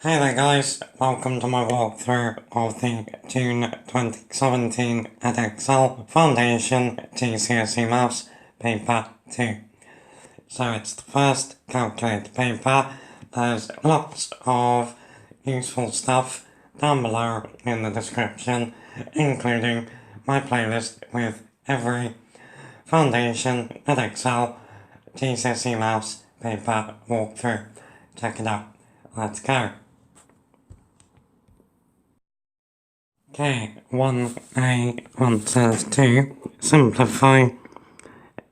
Hey there guys, welcome to my walkthrough of the June 2017 Edexcel Foundation GCSE Maths Paper 2. So it's the first calculator paper. There's lots of useful stuff down below in the description, including my playlist with every Foundation Edexcel GCSE Maths paper walkthrough. Check it out. Let's go. Okay, 1a, 1 says to simplify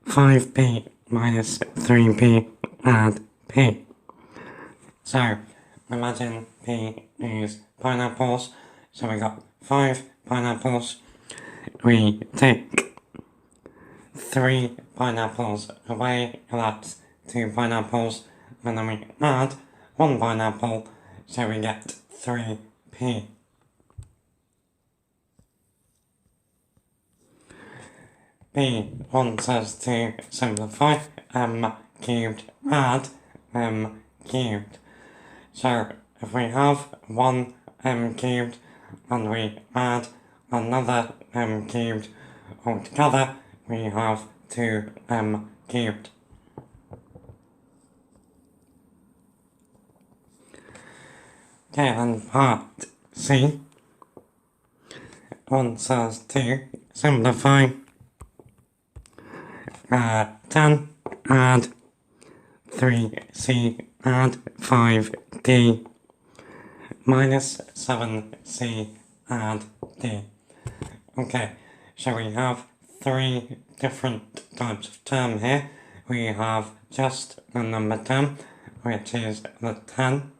5b minus 3b add p. So, imagine p is pineapples, so we got 5 pineapples. We take 3 pineapples away, that's 2 pineapples, and then we add 1 pineapple, so we get 3p. B1 says to simplify m cubed add m cubed. So if we have 1 m cubed and we add another m cubed, altogether we have 2m cubed. Okay, and part C. 1 says to simplify 10 add 3c add 5d minus 7c add d. Okay, so we have 3 different types of term here. We have just the number term, which is the 10.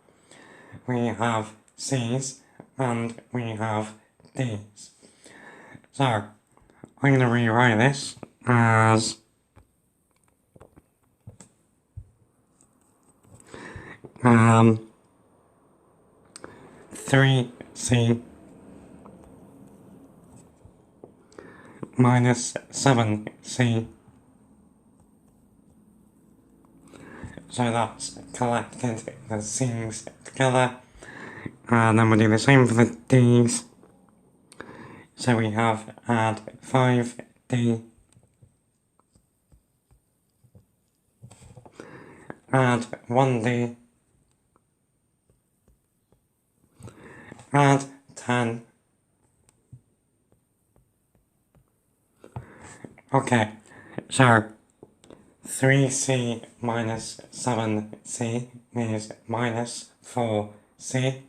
We have c's and we have d's. So, I'm going to rewrite this as 3c minus 7c. So that's collected the c's together. And then we'll do the same for the d's. So we have add 5d, add 1d, add 10. Okay, so 3c minus 7c is minus 4c.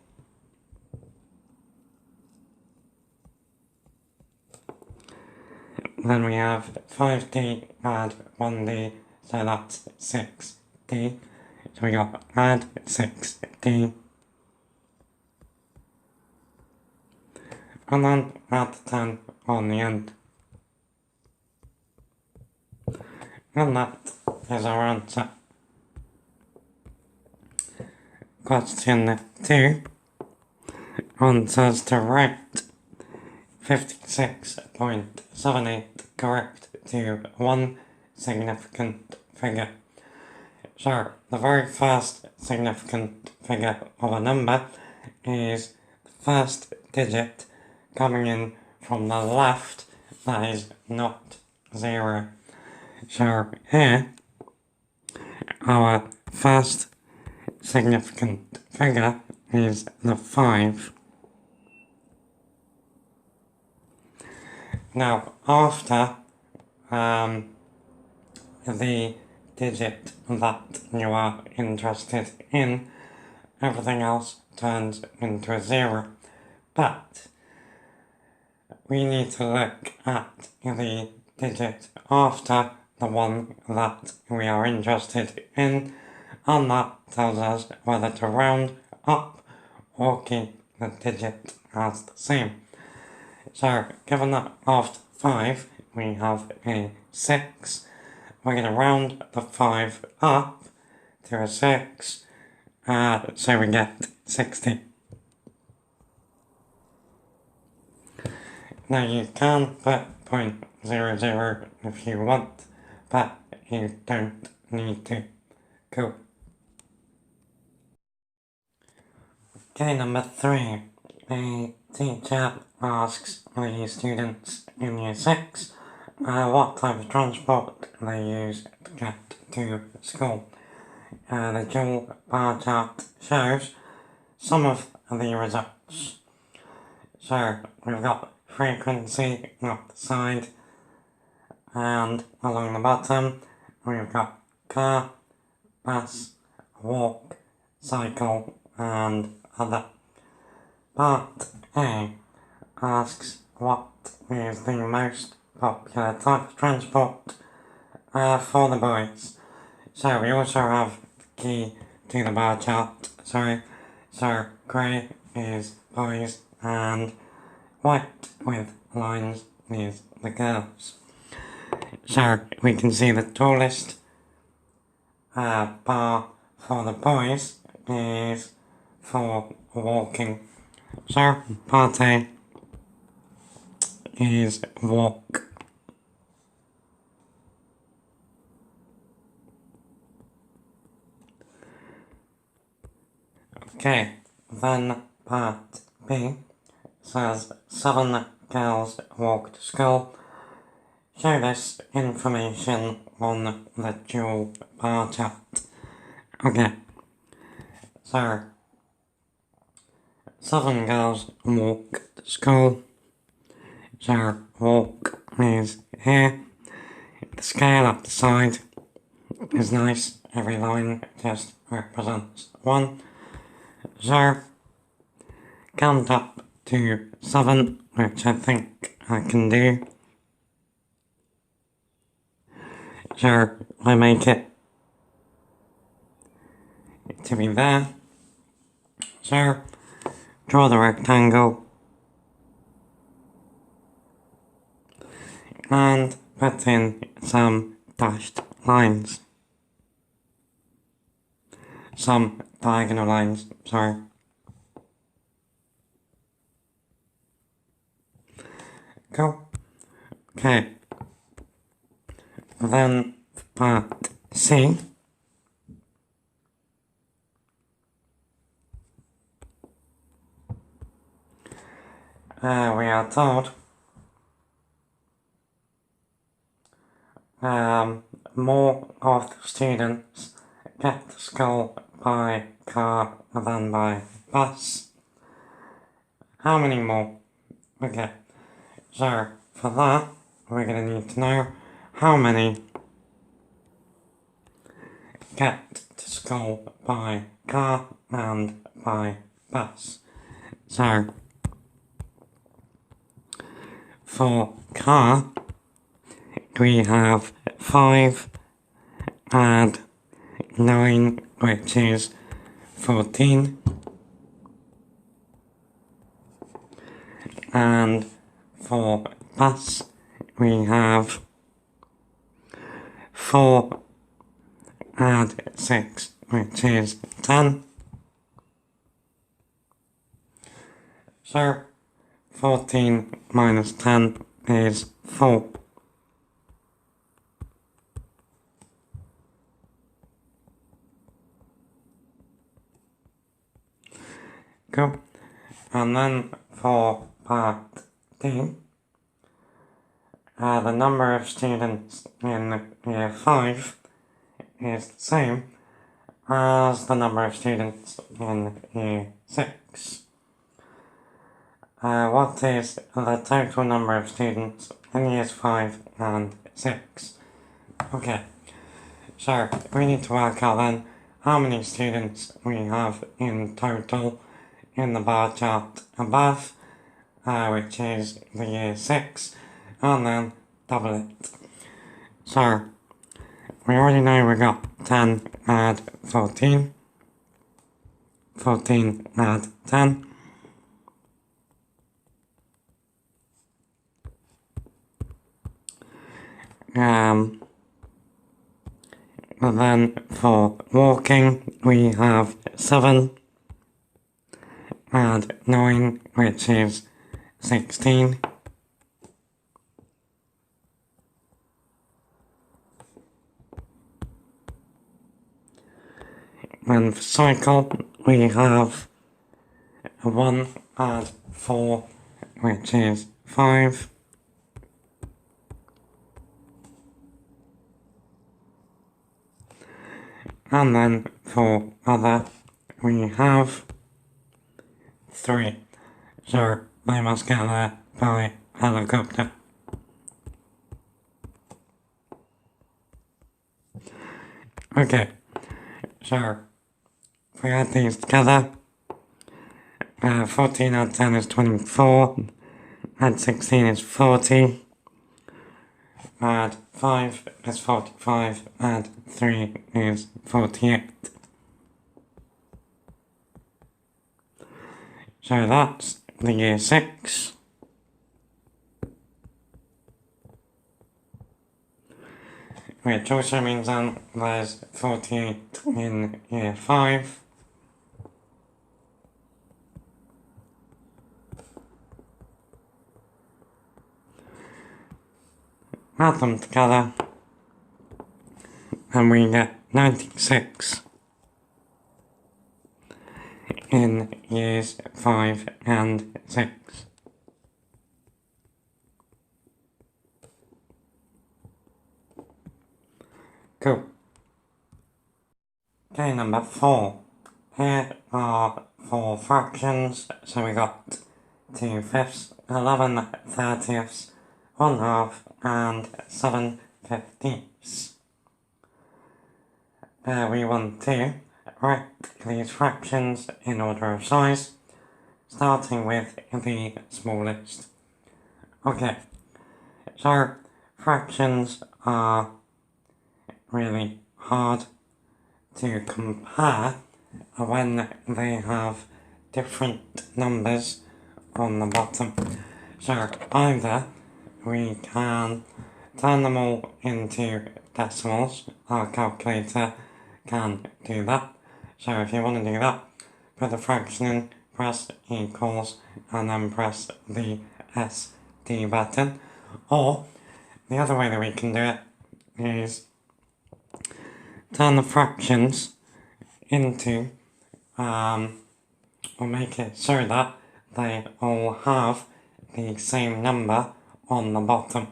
Then we have 5d add 1d, so that's 6d. So we got add 6d. And then add 10 on the end. And that is our answer. Question 2. Answers to write 56.78 correct to one significant figure. So, the very first significant figure of a number is the first digit coming in from the left that is not 0. So here, our first significant figure is the 5. Now, after the digit that you are interested in, everything else turns into a 0. But we need to look at the digit after the one that we are interested in, and that tells us whether to round up or keep the digit as the same. So, given that after 5 we have a 6, we're going to round the 5 up to a 6, so we get 60. Now you can put 0.00 if you want, but you don't need to. Cool. Okay, number 3. A teacher asks the students in Year 6 what type of transport they use to get to school. The dual bar chart shows some of the results. So we've got frequency up the side, and along the bottom we've got car, bus, walk, cycle and other. Part A asks what is the most popular type of transport for the boys. So we also have the key to the bar chart, so grey is boys and white with lines is the girls. So we can see the tallest bar for the boys is for walking. So part A is walk. Okay, then part B says 7 girls walk to school. Show this information on the dual bar chart. Okay, so 7 girls walk to school. So walk is here. The scale up the side is nice. Every line just represents 1. So count up to 7, which I think I can do. So I make it to be there. So draw the rectangle and put in some dashed lines. Some diagonal lines, sorry. Cool. Okay. Then part C. We are told more of the students get to school by car than by bus. How many more? Okay, so for that we're going to need to know how many get to school by car and by bus. So for car we have 5 add 9, which is 14, and for bus we have 4 add 6, which is 10. So 14 minus 10 is 4. Cool. And then for part D, the number of students in year 5 is the same as the number of students in year 6. What is the total number of students in years 5 and 6? Okay, so we need to work out then how many students we have in total in the bar chart above, which is the year 6, and then double it. So we already know we got 10 add 14, 14 add 10, and then for walking we have 7 add 9, which is 16. And for cycle we have a 1, add 4, which is 5. And then for other, we have 3. So they must get there by helicopter. Okay, so if we add these together, 14 add 10 is 24, add 16 is 40, add 5 is 45, add 3 is 48. So that's the year 6. Which also means then there's 48 in year 5. Add them together and we get 96 in years 5 and 6. Cool. Okay, number 4. Here are 4 fractions. So we got 2 fifths, 11 30ths, 1 half, and 7 15ths. We want to write these fractions in order of size, starting with the smallest. Okay, so fractions are really hard to compare when they have different numbers on the bottom. So either we can turn them all into decimals. Our calculator can do that. So if you want to do that, put the fraction in, press equals, and then press the SD button. Or the other way that we can do it is turn the fractions into, or make it so that they all have the same number on the bottom.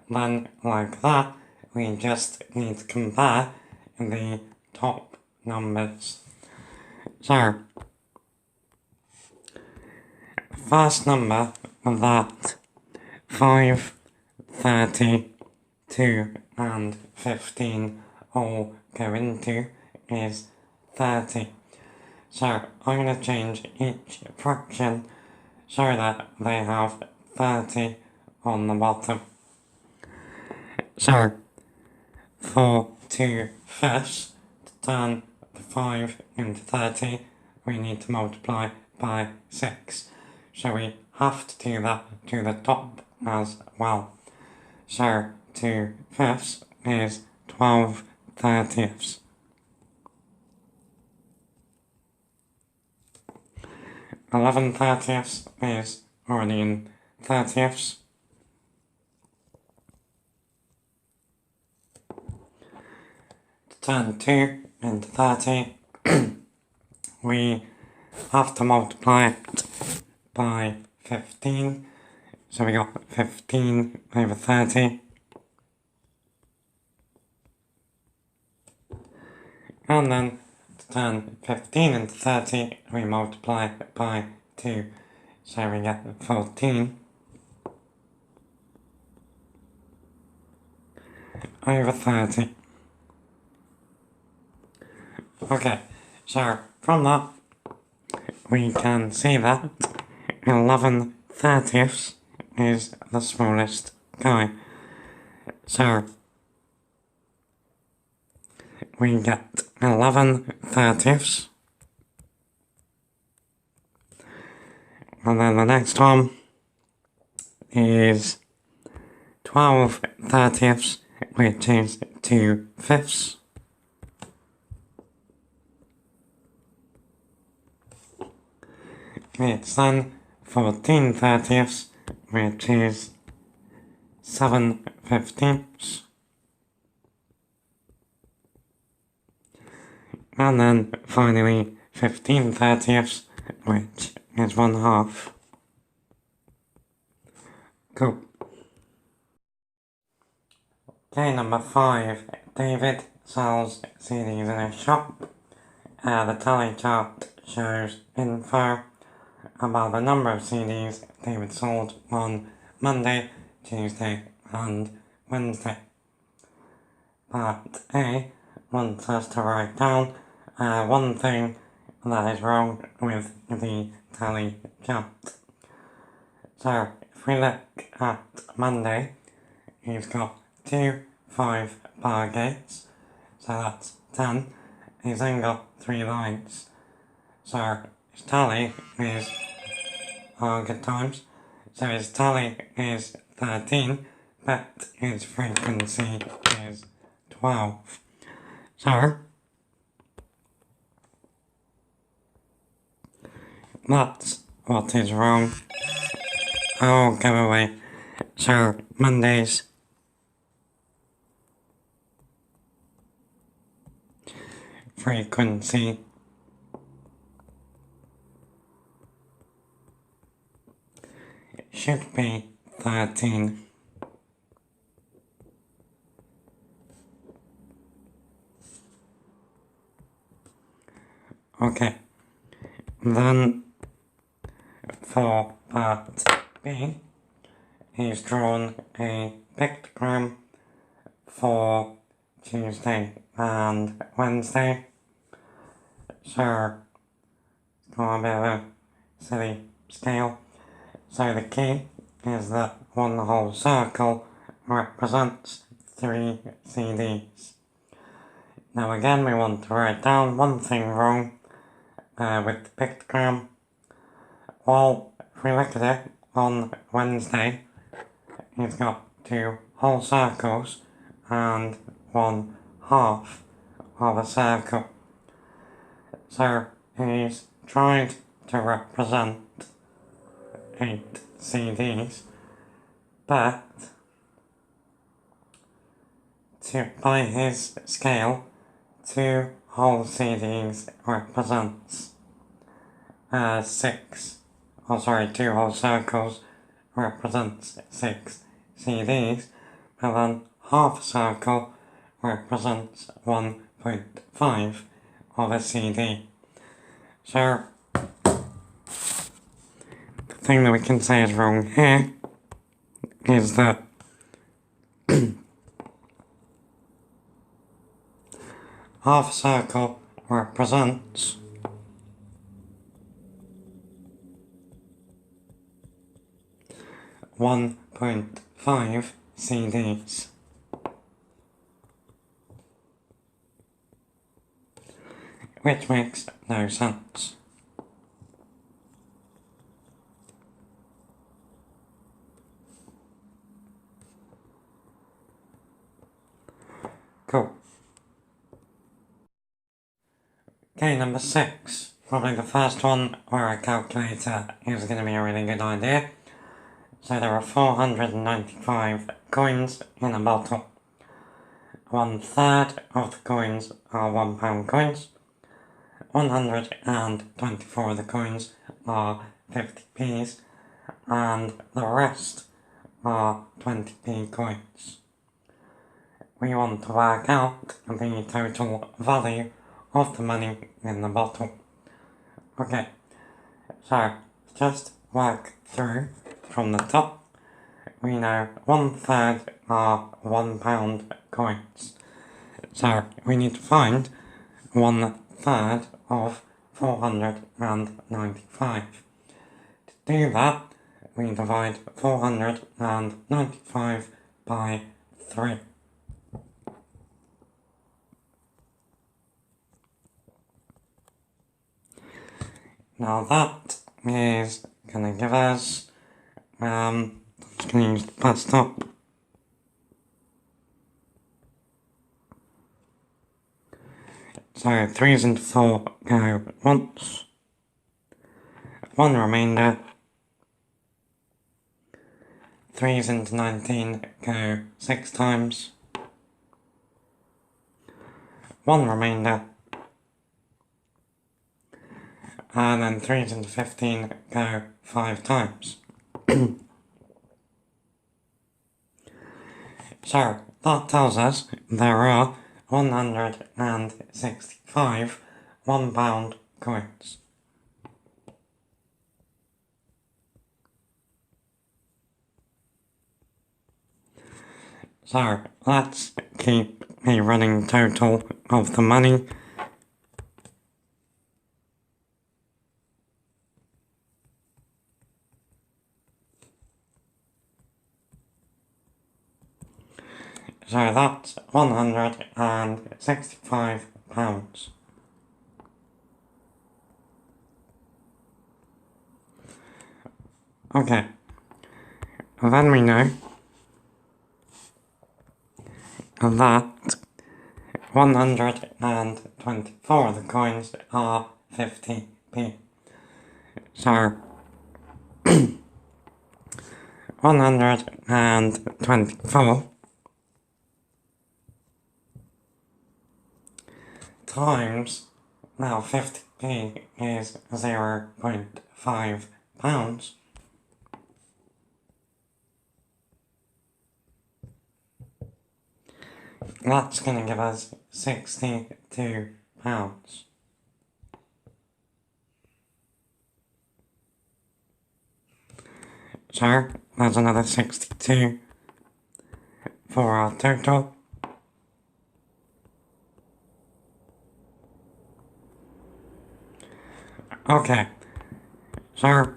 Then, like that, we just need to compare the top numbers. So, first number that 5, 30, 2 and 15 all go into is 30. So I'm going to change each fraction so that they have 30 on the bottom. So for 2 fifths, to turn the 5 into 30, we need to multiply by 6. So we have to do that to the top as well. So 2 fifths is 12 30ths. 11 30ths is already in 30ths. To turn 2 into 30, we have to multiply it by 15. So we got 15 over 30. And then to turn 15 into 30, we multiply it by 2. So we get 14 over 30. Okay, so from that, we can see that 11 30ths is the smallest guy. So we get 11 30ths. And then the next one is 12 30ths, which is 2 fifths. It's then 14 30ths, which is 7 15ths. And then finally 15 30ths, which is 1/2. Cool. Okay, number 5. David sells CDs in a shop. The tally chart shows info about the number of CDs David sold on Monday, Tuesday and Wednesday. Part A wants us to write down one thing that is wrong with the tally chart. So if we look at Monday, he's got 2 5-bar gates, so that's 10. He's then got 3 lines, so his tally is good times. So his tally is 13, but his frequency is 12. So that's what is wrong. Oh, go away. So Monday's frequency should be 13. Okay, then for part B, he's drawn a pictogram for Tuesday and Wednesday. So, it's got a bit of a silly scale. So the key is that one whole circle represents 3 CDs. Now again we want to write down one thing wrong with the pictogram. Well, if we look at it, on Wednesday he's got 2 whole circles and 1/2 of a circle. So he's tried to represent 8 CDs, but by his scale, 2 whole CDs represents 2 whole circles represents 6 CDs, and then half a circle represents 1.5 of a CD. So the thing that we can say is wrong here is that half a circle represents 1.5 CDs. Which makes no sense. Cool. Okay, number 6. Probably the first one where a calculator is going to be a really good idea. So there are 495 coins in a bottle. 1/3 of the coins are £1 coins. 124 of the coins are 50p's, and the rest are 20p coins. We want to work out the total value of the money in the bottle. Okay, so just work through from the top. We know 1/3 are £1 coins. So we need to find 1/3 of 495. To do that, we divide 495 by 3. Now that is going to give us, just going to use the plus stop. So 3's into 4 go once, 1 remainder, 3's into 19 go 6 times, 1 remainder, and then 3 to the 15 go 5 times. So that tells us there are 165 £1 coins. So let's keep a running total of the money. So that's £165. Okay, then we know that 124 of the coins are 50p. So 124 times, now 50p is 0.5 pounds. That's going to give us 62 pounds. So there's another 62 for our total. Okay, so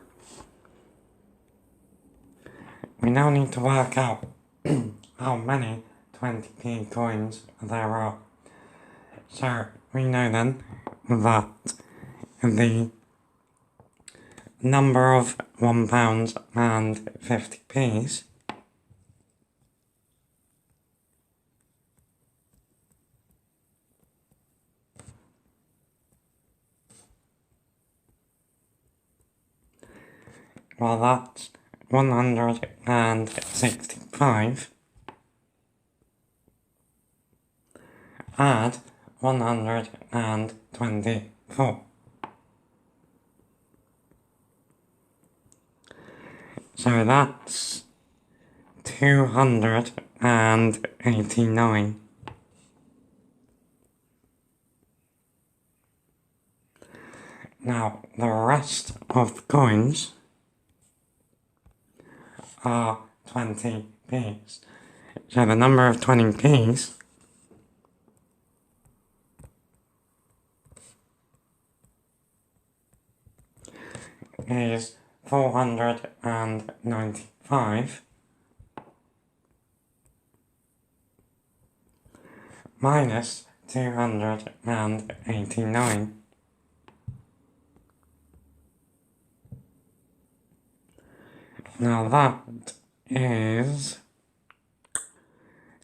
we now need to work out how many 20p coins there are. So we know then that the number of £1 and 50p's well, that's 165. Add 124. So that's 289. Now, the rest of the coins are 20p's. So the number of 20p's is 495 minus 289. Now that is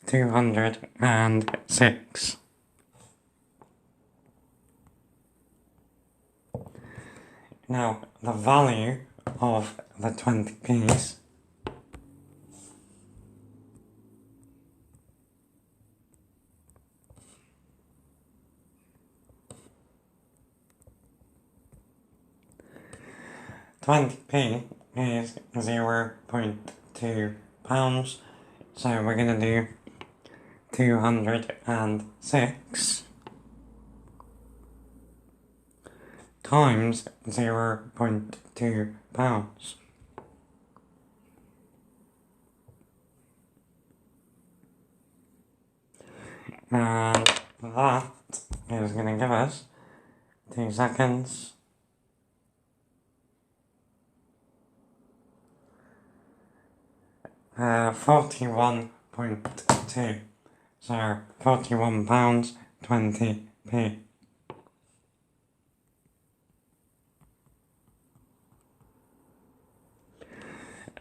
206. Now, the value of the 20p's £20p is 0.2 pounds, so we're going to do 206 times 0.2 pounds. And that is going to give us 2 seconds. 41.2. So £41.20p.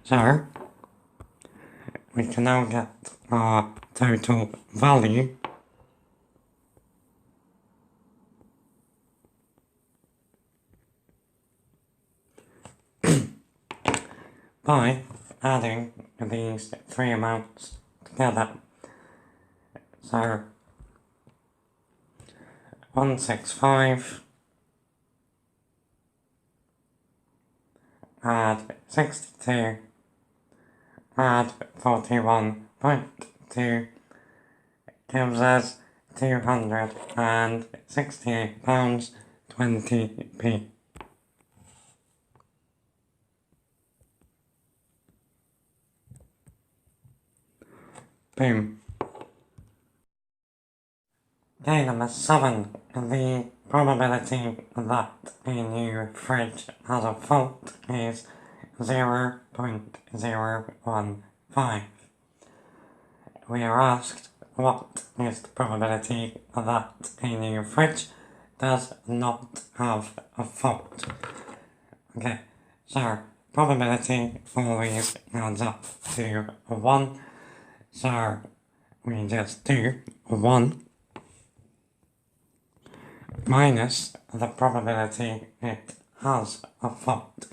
So we can now get our total value by adding these three amounts together. So 165 add 62, add 41.2 gives us £268.20p. Boom. Okay, number 7. The probability that a new fridge has a fault is 0.015. We are asked what is the probability that a new fridge does not have a fault. Okay, so probability always adds up to 1, so we just do 1 minus the probability it has a fault.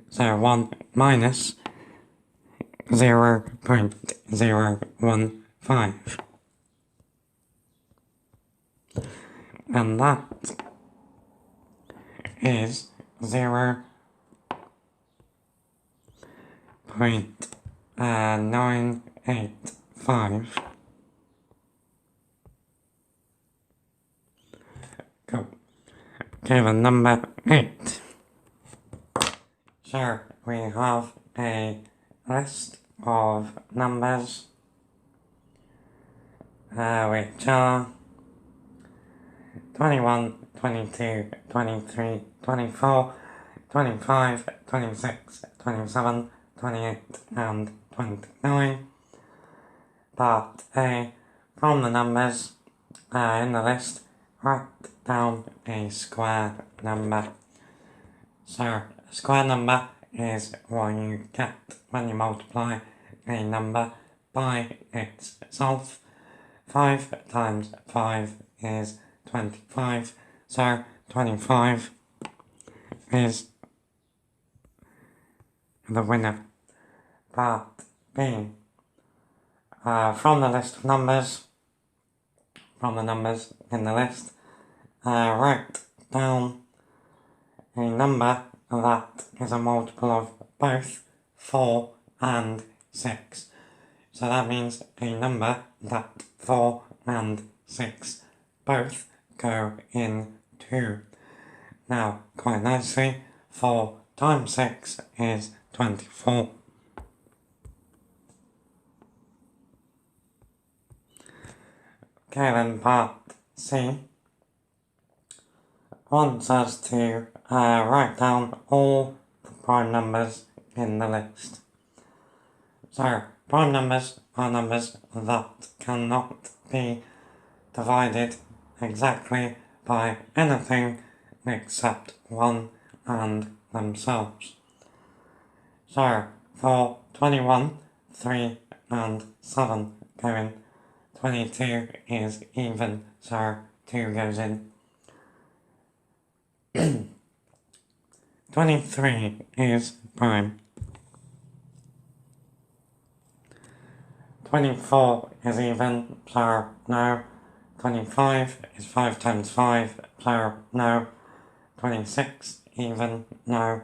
So 1 minus 0.015. And that is 0.985. Cool. Okay, then number 8. So we have a list of numbers which are 21, 22, 23, 24, 25, 26, 27, 28 and 29. Part A, from the numbers in the list, write down a square number. So a square number is what you get when you multiply a number by itself. 5 times 5 is 25, so 25 is the winner. Part B, from the list of numbers, from the numbers in the list, write down a number that is a multiple of both 4 and 6. So that means a number that 4 and 6 both go in 2. Now, quite nicely, 4 times 6 is 24. Okay, then part C wants us to write down all the prime numbers in the list. So, prime numbers are numbers that cannot be divided exactly by anything except 1 and themselves. So, for 21, 3 and 7 go in. 22 is even, so 2 goes in. 23 is prime. 24 is even, so no. 25 is 5 times 5, so no. 26 even, no.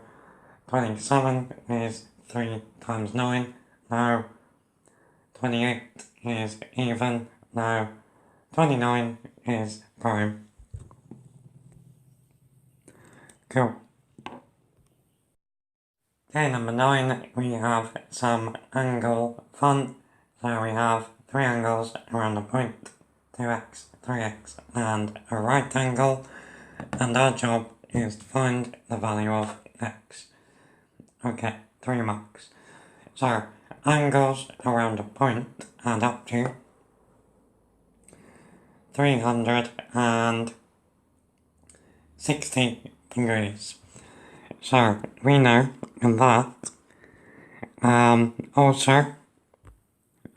27 is 3 times 9, no. 28 is even, no. 29 is prime. Cool. Okay, number 9, we have some angle fun. So we have 3 angles around a point, 2x, 3x, and a right angle. And our job is to find the value of x. Okay, 3 marks. So, angles around a point add up to 360 degrees. So, we know that also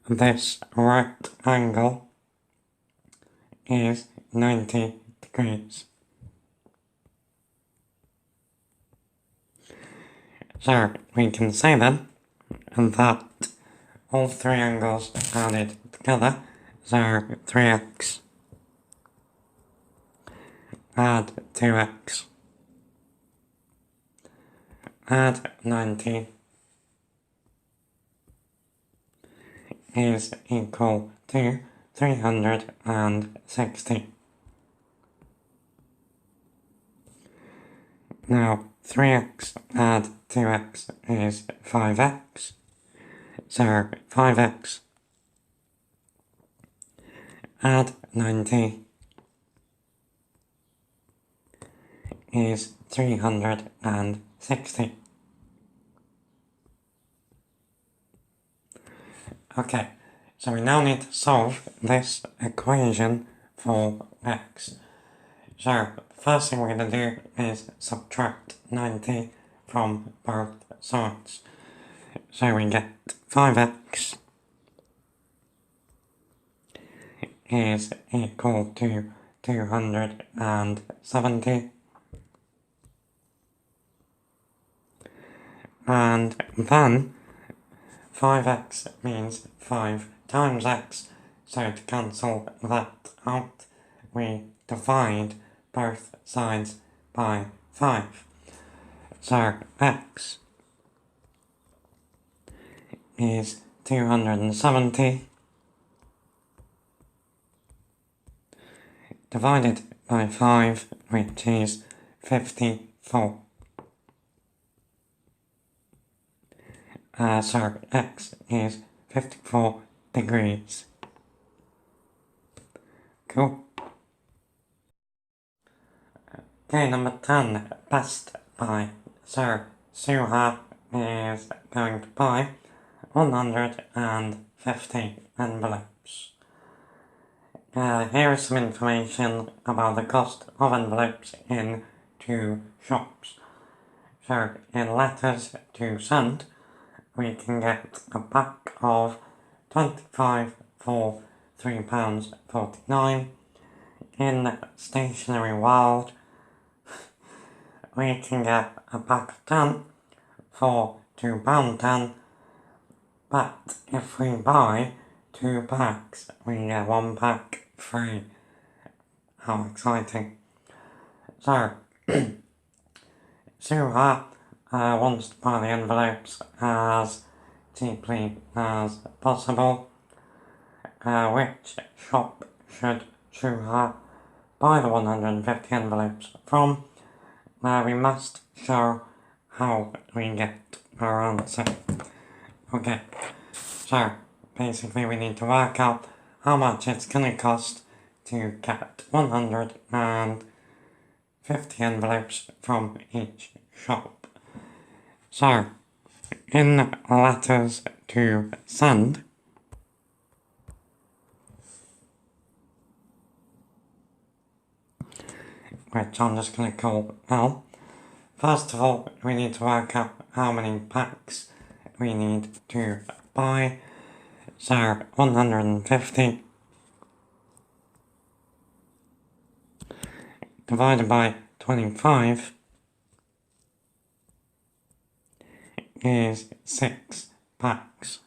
this right angle is 90 degrees. So, we can say then that all 3 angles added together, so 3x add 2x add 90 is equal to 360. Now 3x add 2x is 5x, so 5x add 90 is 360. Okay, so we now need to solve this equation for x. So, the first thing we're going to do is subtract 90 from both sides. So we get 5x is equal to 270. And then 5x means 5 times x, so to cancel that out, we divide both sides by 5. So x is 270 divided by 5, which is 54. So x is 54 degrees. Cool. Okay, number 10, best buy. So Suha is going to buy 150 envelopes. Here is some information about the cost of envelopes in two shops. So in letters to send, we can get a pack of 25 for £3.49. In Stationery World, we can get a pack of 10 for £2.10, but if we buy 2 packs, we get 1 pack free. How exciting. So, Suha wants to buy the envelopes as cheaply as possible. Which shop should Suha buy the 150 envelopes from? We must show how we get our answer. Okay, so basically we need to work out how much it's going to cost to get 150 envelopes from each shop. So, in letters to send, which I'm just going to call L, first of all we need to work out how many packs we need to buy. So 150 divided by 25 is 6 packs.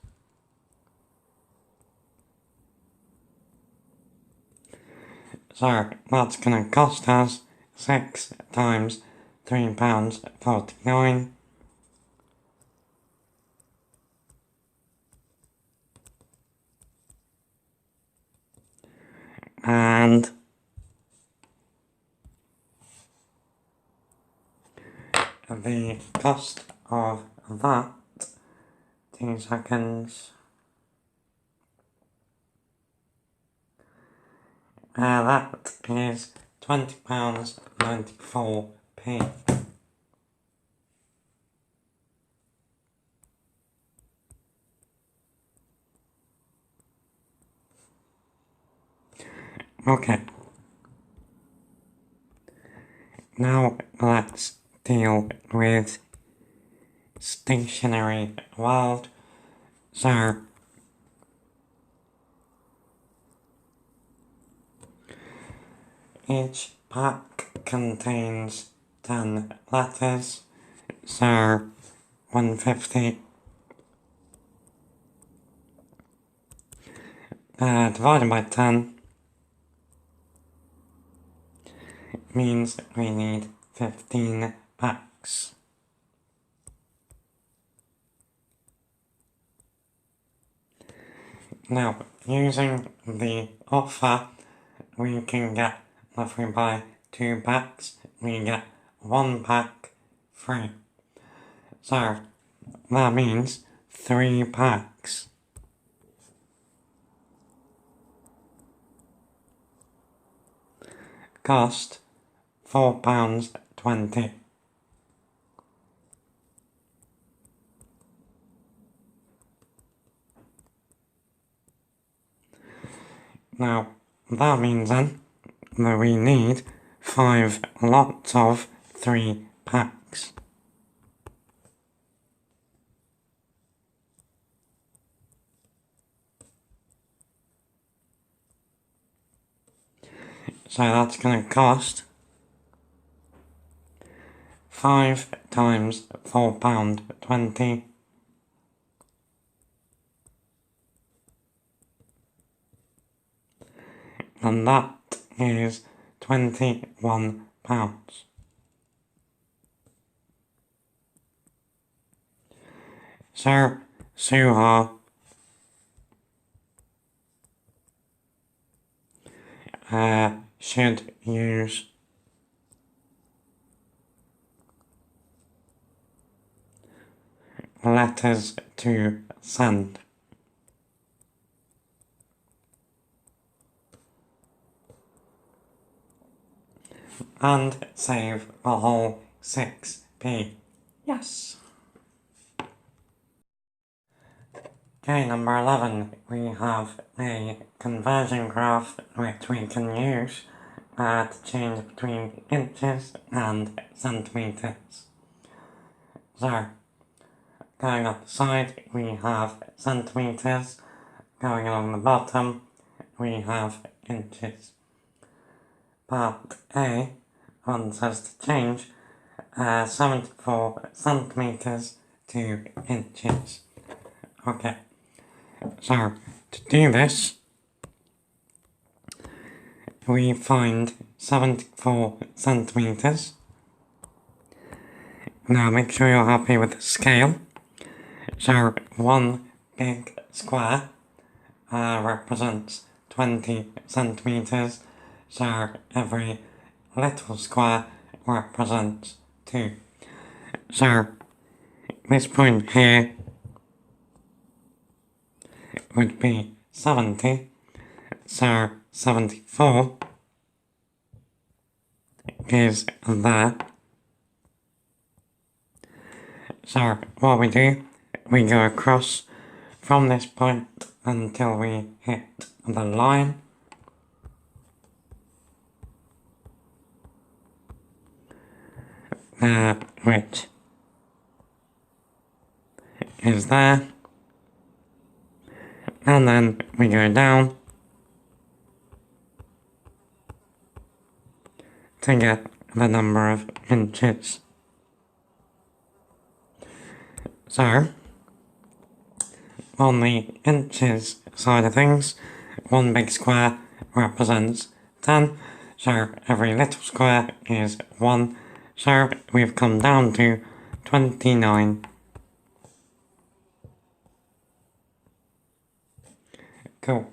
So that's going to cost us 6 times £3.49. And the cost of that, 2 seconds, that is £20.94p. Okay. Now let's deal with Stationery World. So each pack contains 10 letters, so 150 divided by 10 means we need 15 packs. Now, using the offer, we can get, if we buy 2 packs, we get 1 pack free. So, that means 3 packs. Cost £4.20. Now, that means then that we need 5 lots of 3 packs. So that's going to cost 5 times £4.20. And that is £21. So, Suha should use letters to send. And save a whole 6p. Yes. Okay, number 11, we have a conversion graph which we can use to change between inches and centimetres. So, going up the side, we have centimetres. Going along the bottom, we have inches. Part A wants us to change 74 centimetres to inches. Okay, so to do this, we find 74 centimetres. Now make sure you're happy with the scale. So 1 big square represents 20 centimetres. So every little square represents 2. So this point here would be 70. So 74 is there. So what we do, we go across from this point until we hit the line. Which is there, and then we go down to get the number of inches. So, on the inches side of things, 1 big square represents 10, so every little square is 1. So we've come down to 29. Cool.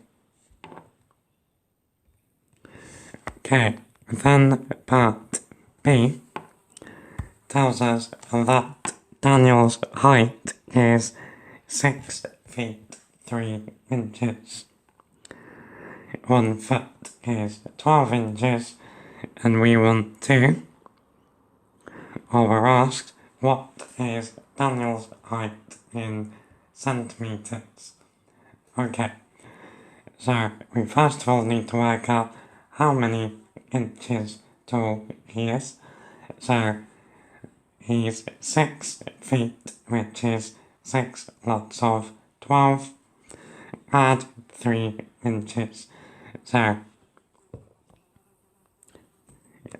Okay, then part B tells us that Daniel's height is 6 feet 3 inches. 1 foot is 12 inches, and we want to, or we're asked, what is Daniel's height in centimetres? Okay, so we first of all need to work out how many inches tall he is. So he's 6 feet, which is 6 lots of 12. Add 3 inches. So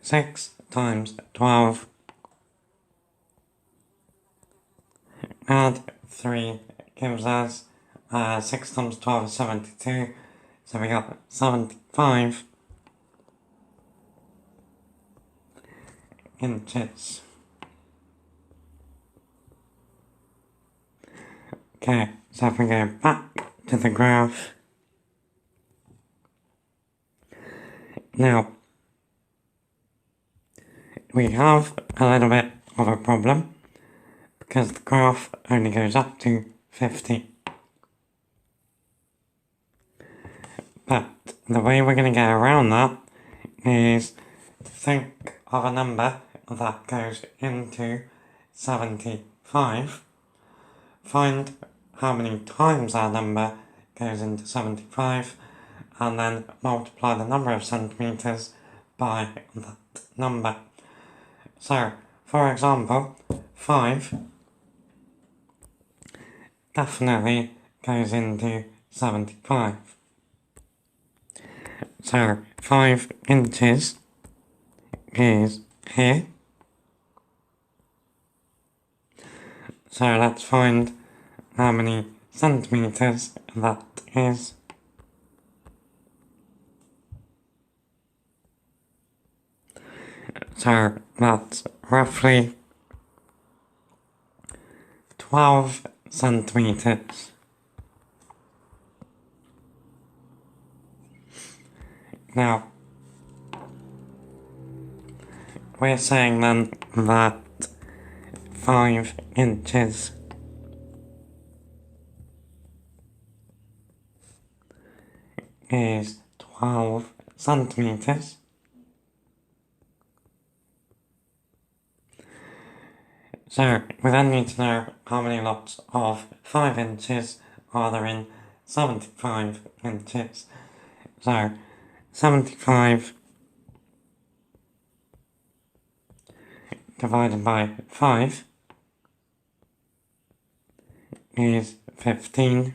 6 times 12. Add 3 gives us 6 times 12 is 72. So we got 75 inches. Okay, so if we go back to the graph, Now, we have a little bit of a problem because the graph only goes up to 50. But the way we're going to get around that is to think of a number that goes into 75, find how many times that number goes into 75, and then multiply the number of centimetres by that number. So, for example, 5 definitely goes into 75. So, 5 inches is here. So let's find how many centimetres that is. So that's roughly 12 centimetres. Now, we're saying then that 5 inches is 12 centimetres. So we then need to know how many lots of 5 inches are there in 75 inches. So 75 divided by 5 is 15.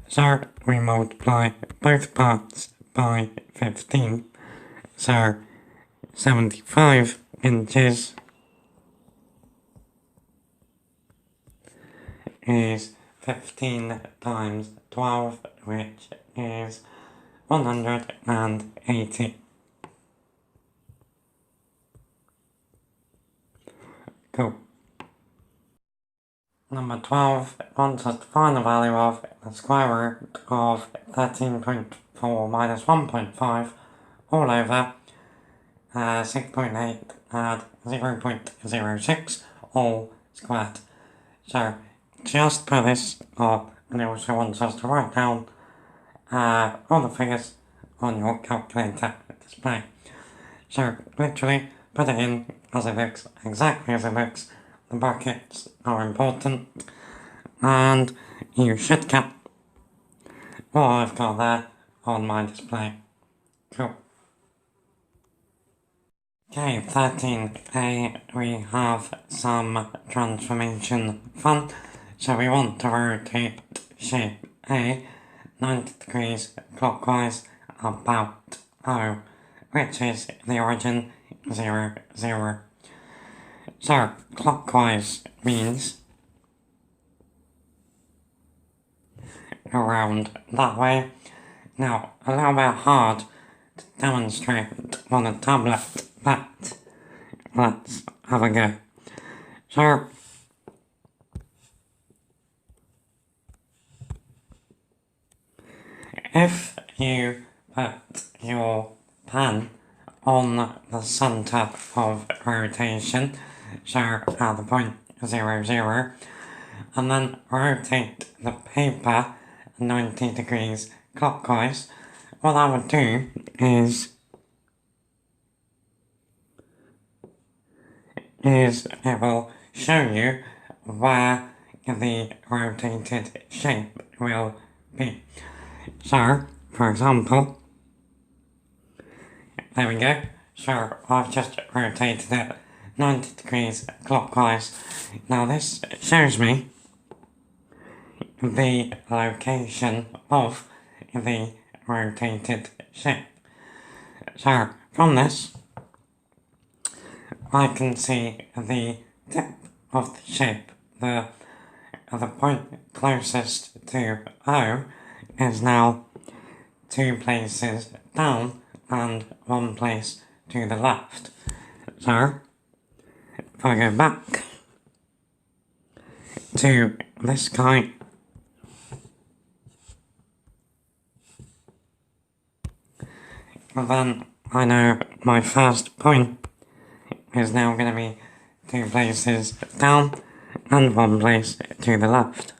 So we multiply both parts by 15. So 75 inches is 15 times 12, which is 180. Cool. Number 12 wants us to find the value of the square root of 13.4 minus 1.5 all over 6.8 add 0.06 all squared. So just put this up, and it also wants us to write down all the figures on your calculator display. So literally put it in as it looks, exactly as it looks. The brackets are important, and you should get what I've got there on my display. Cool. Okay, 13a, we have some transformation fun. So we want to rotate shape A 90 degrees clockwise about O, which is the origin 0, 0. So clockwise means around that way. Now, a little bit hard to demonstrate on a tablet, but let's have a go. So, if you put your pen on the centre of rotation, so at the point 0, 0, and then rotate the paper 90 degrees clockwise, what I would do is it will show you where the rotated shape will be. So, for example, there we go. So I've just rotated it 90 degrees clockwise. Now this shows me the location of the rotated shape. So from this, I can see the tip of the shape. The point closest to O is now 2 places down and 1 place to the left. So if I go back to this guy, then I know my first point is now going to be 2 places down and 1 place to the left.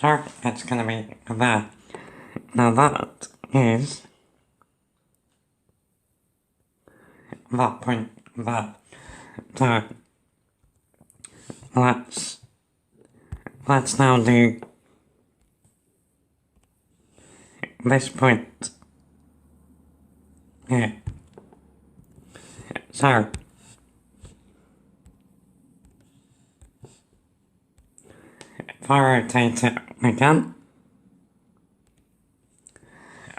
So it's going to be there. Now that is that point there. So let's now do this point here. So if I rotate it again,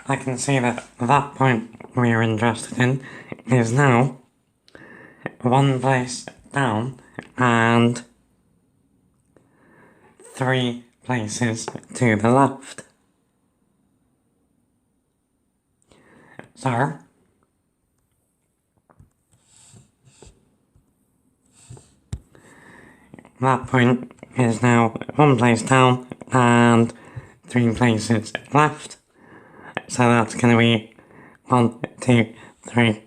I can see that that point we are interested in is now 1 place down and 3 places to the left. So that point is now 1 place down and 3 places left. So that's going to be 1, 2, 3.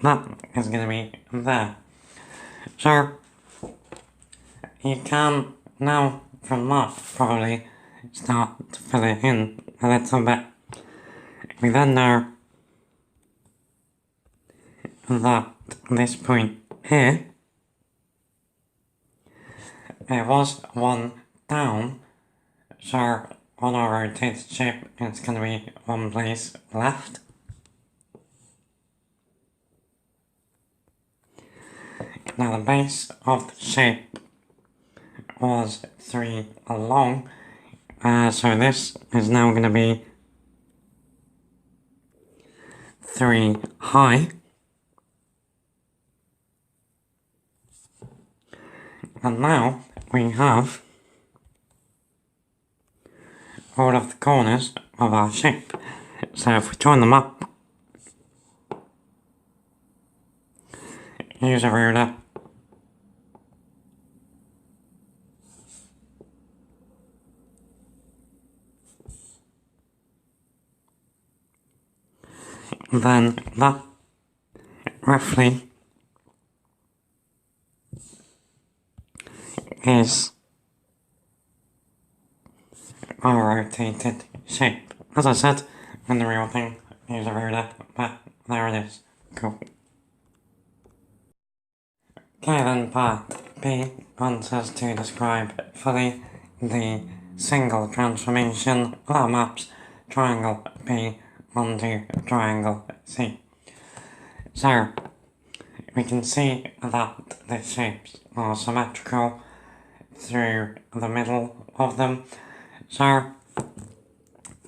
That is going to be there. So you can now from that probably start to fill it in a little bit. We then know that this point here, it was 1 down, so on our rotated shape it's going to be 1 place left. Now the base of the shape was 3 along, so this is now going to be 3 high. And now we have all of the corners of our shape. So if we join them up, use a ruler, then that roughly is our rotated shape. As I said, in the real thing, use a ruler, but there it is. Cool. Okay, then part B wants us to describe fully the single transformation that maps triangle B onto triangle C. So, we can see that the shapes are symmetrical through the middle of them. So,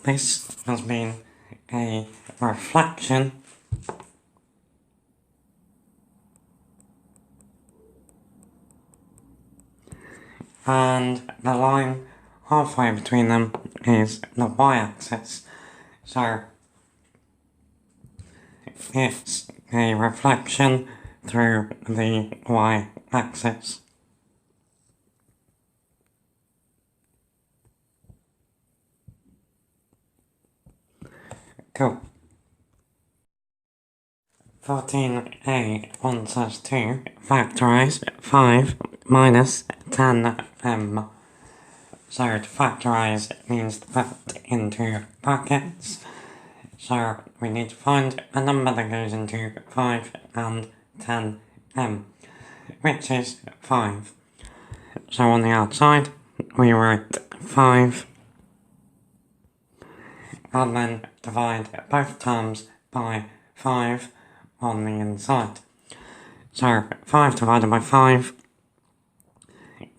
this has been a reflection and the line halfway between them is the y-axis. So, it's a reflection through the y-axis. Cool. 14a wants us to factorise 5 minus 10m. So to factorise means to put into brackets. So we need to find a number that goes into 5 and 10m, which is 5. So on the outside we write 5 and then divide both terms by 5 on the inside. So 5 divided by 5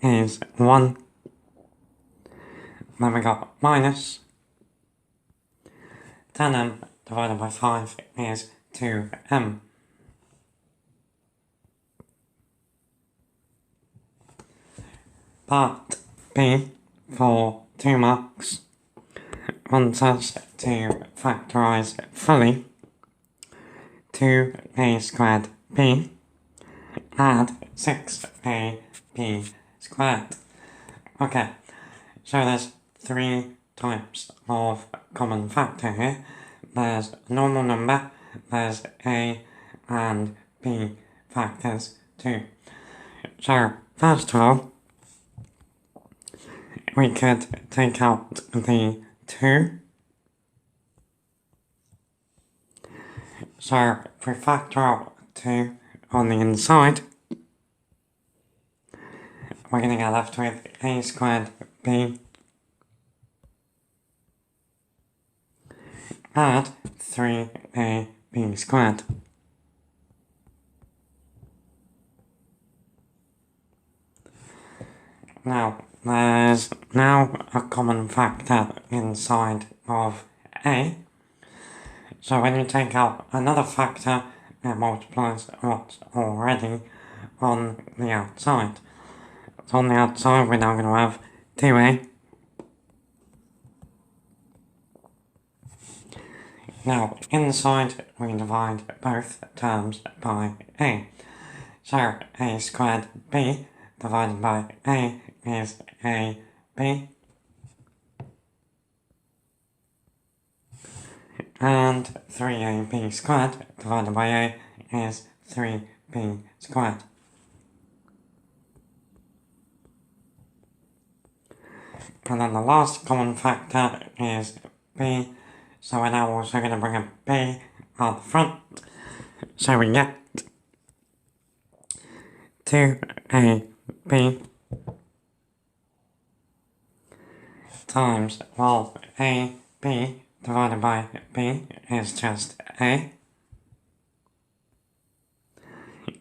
is 1. Then we got minus 10m divided by 5 is 2m. Part B for 2 marks wants us to factorise fully 2a squared b add 6ab squared. Okay, So there's three types of common factor here. There's a normal number, there's A and B factors too. So first of all, we could take out the 2. So if we factor out 2 on the inside, we're going to get left with A squared B add 3AB squared. Now, there's now a common factor inside of A. So when you take out another factor, it multiplies what's already on the outside. So on the outside, we're now going to have 2A. Now, inside, we divide both terms by A. So, A squared B divided by A is AB. And 3AB squared divided by A is 3B squared. And then the last common factor is B. So we're now also going to bring a B out the front. So we get 2AB times, well, AB divided by B is just A.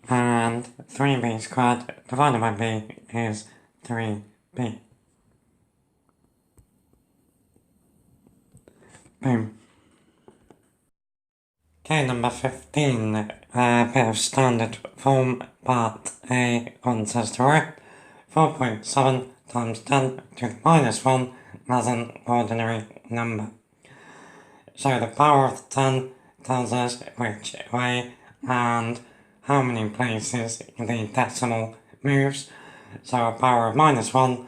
And 3B squared divided by B is 3B. Boom. Okay, number 15, a bit of standard form, but A answers to it. 4.7 times 10 to the minus 1 as an ordinary number. So the power of 10 tells us which way and how many places the decimal moves. So a power of minus 1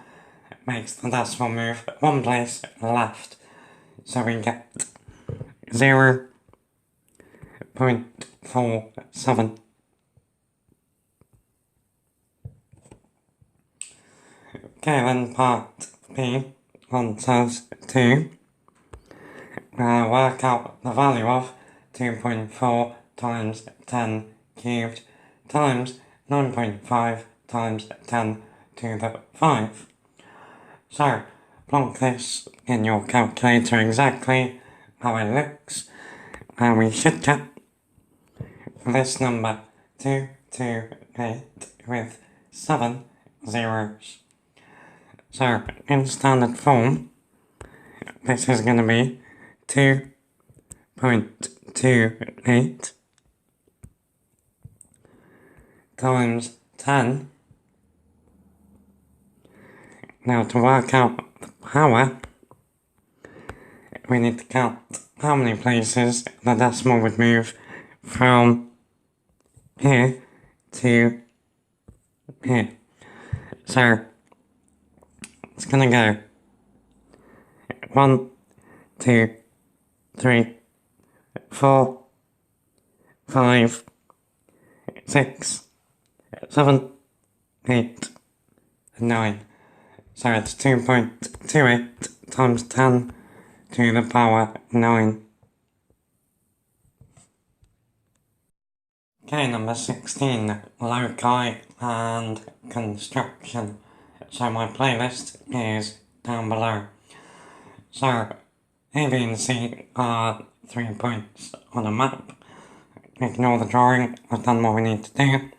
makes the decimal move one place left. So we get 0.47. Okay, then part B answers to work out the value of 2.4 times 10 cubed times 9.5 times 10 to the 5. So, plonk this in your calculator exactly how it looks, and we should get this number 228 with 7 zeros. So, in standard form, this is going to be 2.28 times 10. Now to work out the power, we need to count how many places the decimal would move from here to here. So it's going to go 1, 2, 3, 4, 5, 6, 7, 8, and 9. So it's 2.28 times 10 to the power 9. Okay, number 16, loci and construction. So my playlist is down below. So A, B and C are 3 points on a map. Ignore the drawing, I've done what we need to do.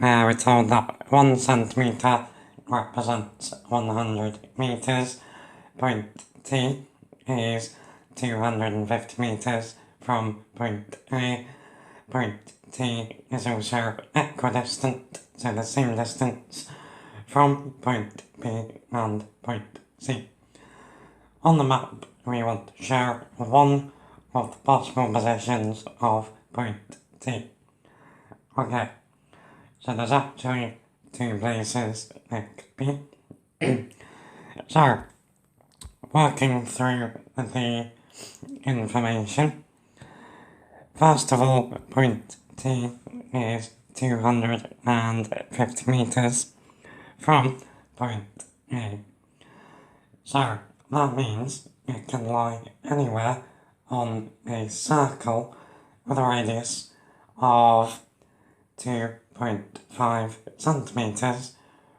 We're told that 1 centimetre represents 100 metres. Point T is 250 metres from point A. Point T is also equidistant, so the same distance from point B and point C. On the map, we want to show one of the possible positions of point T. Okay, so there's actually 2 places it could be. So, working through the information, first of all, point T is 250 meters from point A. So, that means it can lie anywhere on a circle with a radius of 2.5 centimeters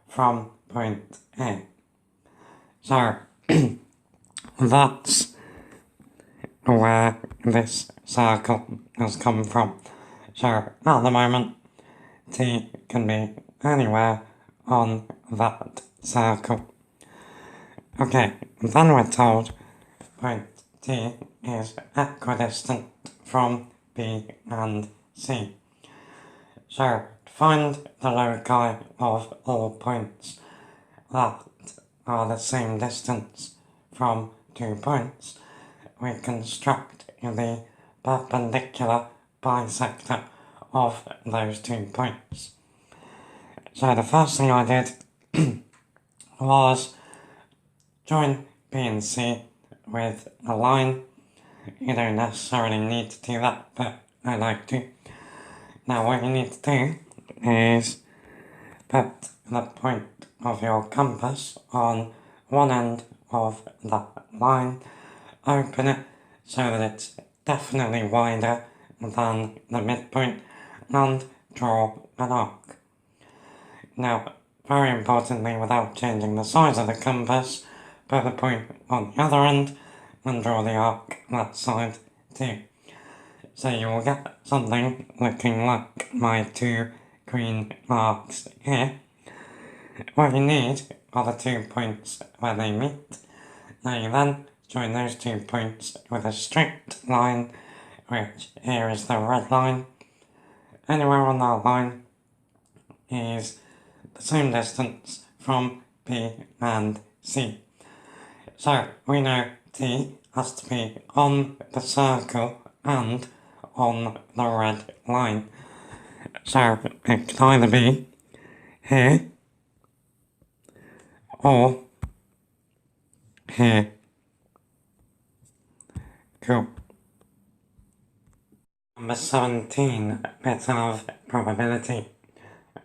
from point A. So, that's where this circle has come from. So, at the moment, T can be anywhere on that circle. Okay, then we're told point T is equidistant from B and C. So, to find the loci of all points that are the same distance from 2 points, we construct the perpendicular bisector of those 2 points. So the first thing I did was join B and C with a line. You don't necessarily need to do that, but I like to. Now what you need to do is put the point of your compass on one end of that line, open it so that it's definitely wider than the midpoint, and draw an arc. Now, very importantly, without changing the size of the compass, put the point on the other end and draw the arc that side too. So you will get something looking like my 2 green arcs here. What you need are the 2 points where they meet. Now you then join those 2 points with a straight line, which here is the red line. Anywhere on that line is the same distance from B and C. So we know T has to be on the circle and on the red line. So it can either be here or here. Cool. Number 17, bit of probability.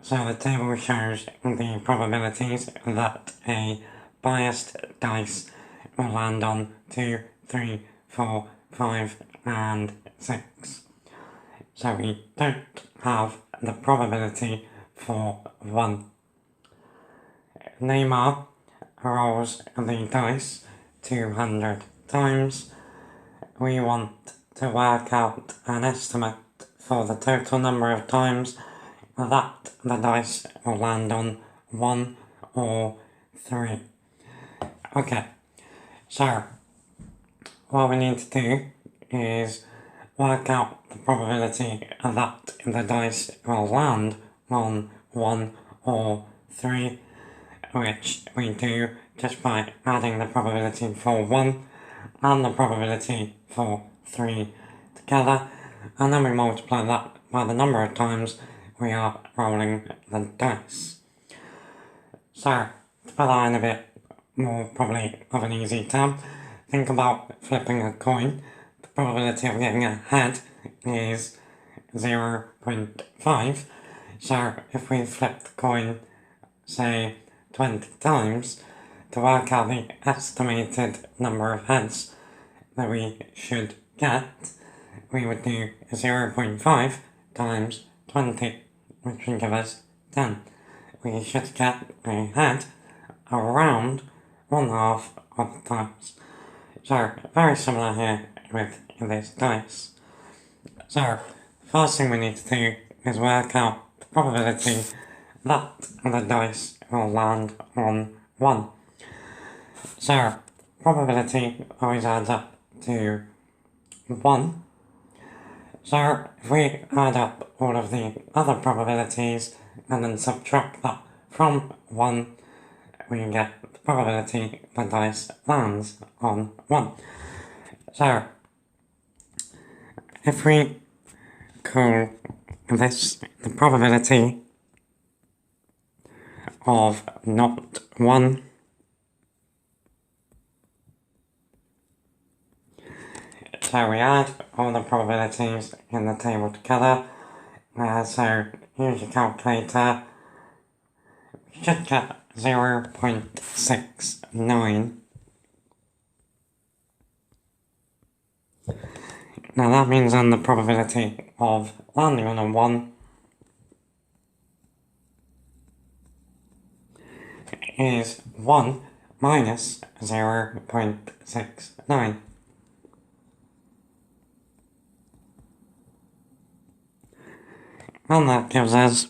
So the table shows the probabilities that a biased dice will land on 2, 3, 4, 5 and 6. So we don't have the probability for 1. Neymar rolls the dice 200 times. We want to work out an estimate for the total number of times that the dice will land on 1 or 3. Okay, so what we need to do is work out the probability that the dice will land on 1 or 3, which we do just by adding the probability for 1 and the probability for 3 together, and then we multiply that by the number of times we are rolling the dice. So, to put that in a bit more probably of an easy term, think about flipping a coin. The probability of getting a head is 0.5. So if we flip the coin, say 20 times, to work out the estimated number of heads that we should get, we would do 0.5 times 20, which would give us 10. We should get a head around 1/2 of the times. So, very similar here with this dice. So, first thing we need to do is work out the probability that the dice will land on 1. So, probability always adds up to 1. So, if we add up all of the other probabilities and then subtract that from 1, we get the probability the dice lands on 1. So, if we call this the probability of not 1, So we add all the probabilities in the table together. So use your calculator. You should get 0.69. Now that means then the probability of landing on a 1 is 1 minus 0.69. And that gives us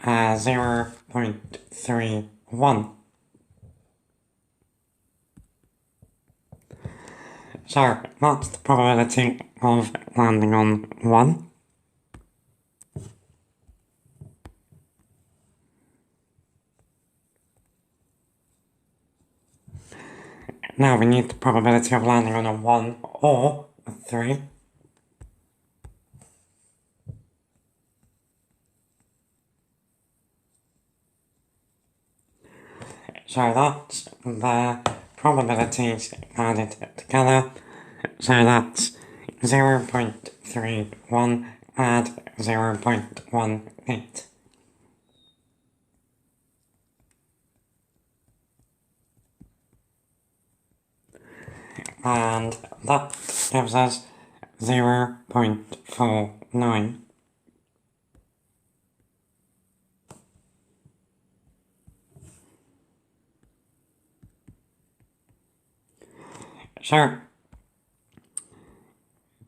0.31. So that's the probability of landing on 1. Now we need the probability of landing on a 1 or a 3. So that's the probabilities added together. So that's 0.31 add 0.18. And that gives us 0.49. So,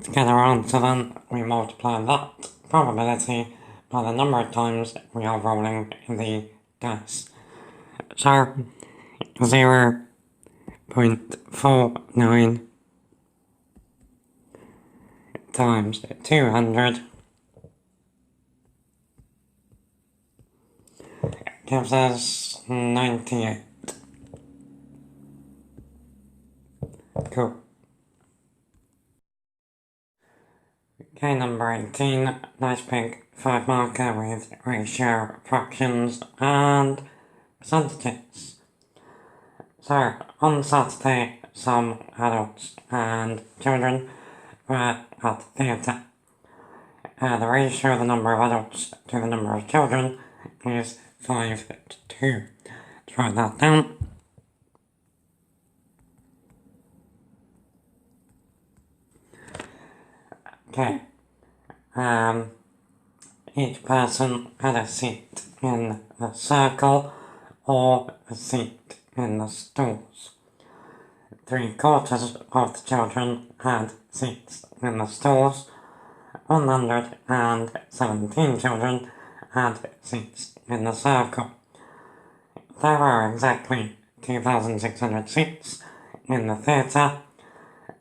to get our answer then, we multiply that probability by the number of times we are rolling the dice. So, 0.49 times 200 gives us 98. Cool. Okay, number 18, nice big 5 marker with ratio, fractions and percentages. So, on Saturday, some adults and children were at the theatre. The ratio of the number of adults to the number of children is 5 to 2. Let's write that down. Okay. Each person had a seat in the circle or a seat in the stalls. 3/4 of the children had seats in the stalls. 117 children had seats in the circle. There were exactly 2,600 seats in the theatre.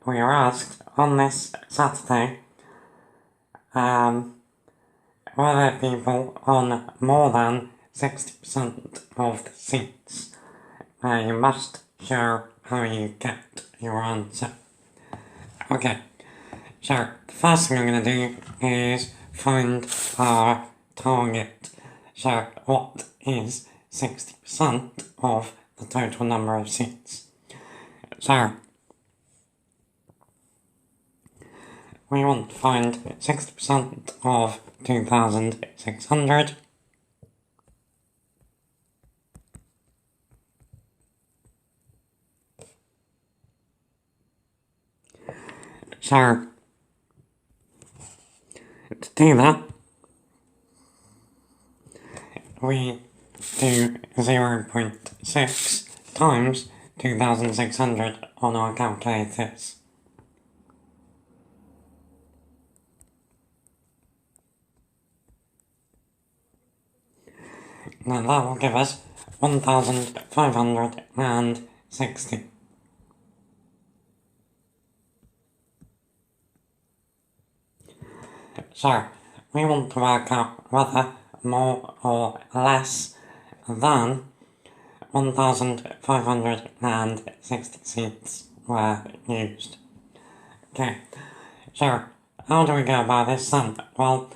We were asked on this Saturday, were there people on more than 60% of the seats? You must show how you get your answer. Okay, so the first thing I'm going to do is find our target. So what is 60% of the total number of seats? So we want to find 60% of 2,600. So, to do that, we do 0.6 times 2,600 on our calculators. Now that will give us 1,560. So, we want to work out whether more or less than 1,560 seats were used. Okay, so how do we go about this then? Well,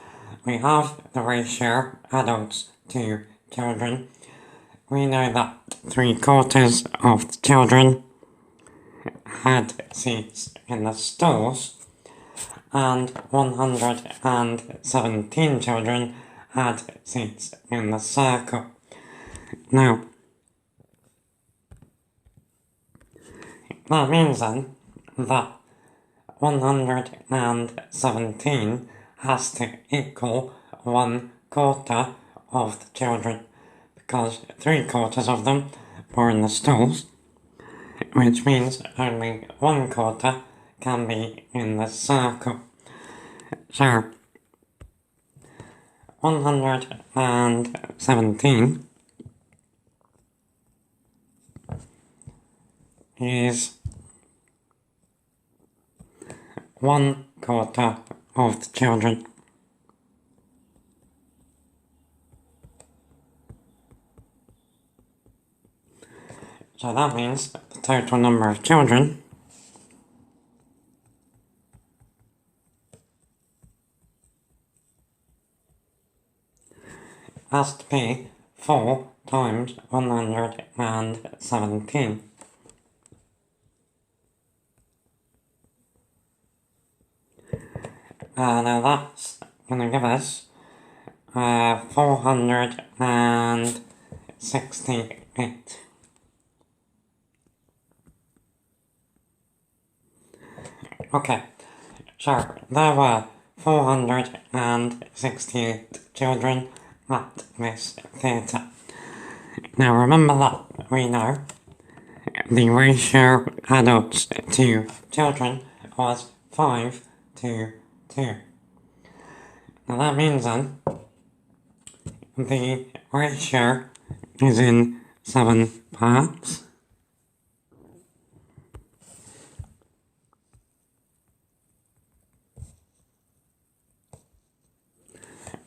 we have the ratio adults to children. We know that 3/4 of the children had seats in the stalls. and 117 children had seats in the circle. Now, that means then that 117 has to equal 1/4 of the children, because 3/4 of them were in the stalls, which means only 1/4 can be in the circle. So, 117 is 1/4 of the children. So that means the total number of children has to be 4 times 117. Now that's going to give us 468. Okay, so there were 468 children at this theatre. Now remember that we know the ratio adults to children was 5 to 2. Now that means then the ratio is in 7 parts.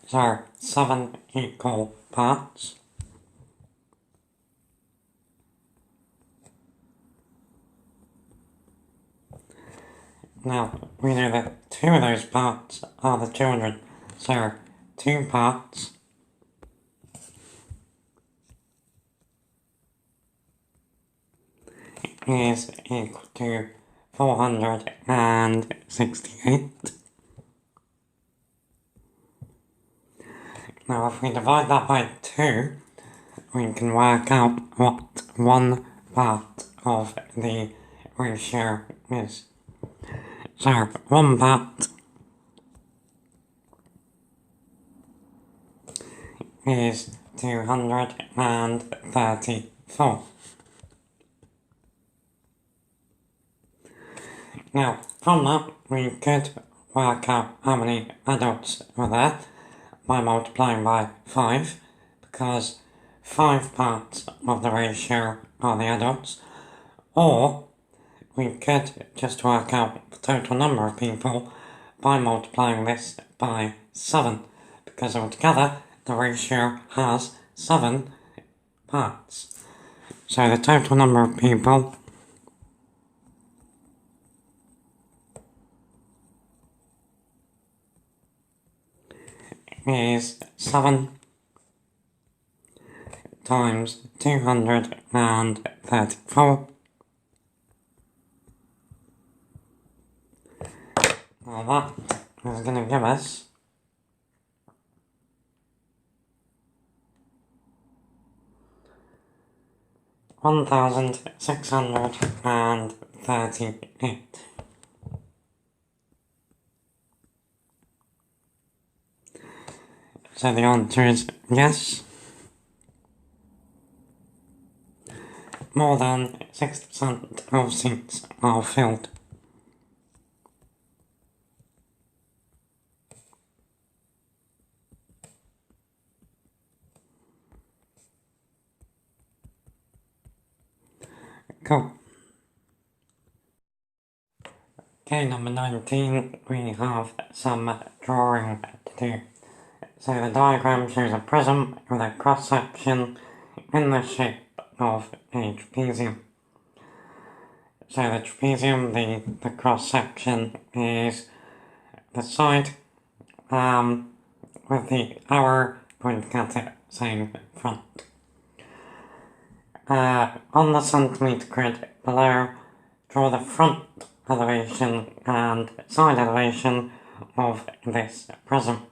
So 7 equal parts. Now we know that 2 of those parts are the children, so 2 parts is equal to 468. Now if we divide that by 2, we can work out what 1 part of the ratio is. So 1 part is 234. Now, from that, we could work out how many adults were there by multiplying by 5, because 5 parts of the ratio are the adults, or we could just work out the total number of people by multiplying this by 7, because altogether the ratio has 7 parts. So the total number of people is 7 times 234. Now that is going to give us 1,638. So the answer is yes. More than 60% of seats are filled. Cool. Okay, number 19, we have some drawing to do. So the diagram shows a prism with a cross-section in the shape of a trapezium. So the trapezium, the cross-section is the side with the arrow pointing at it saying front. On the centimetre grid below, draw the front elevation and side elevation of this prism.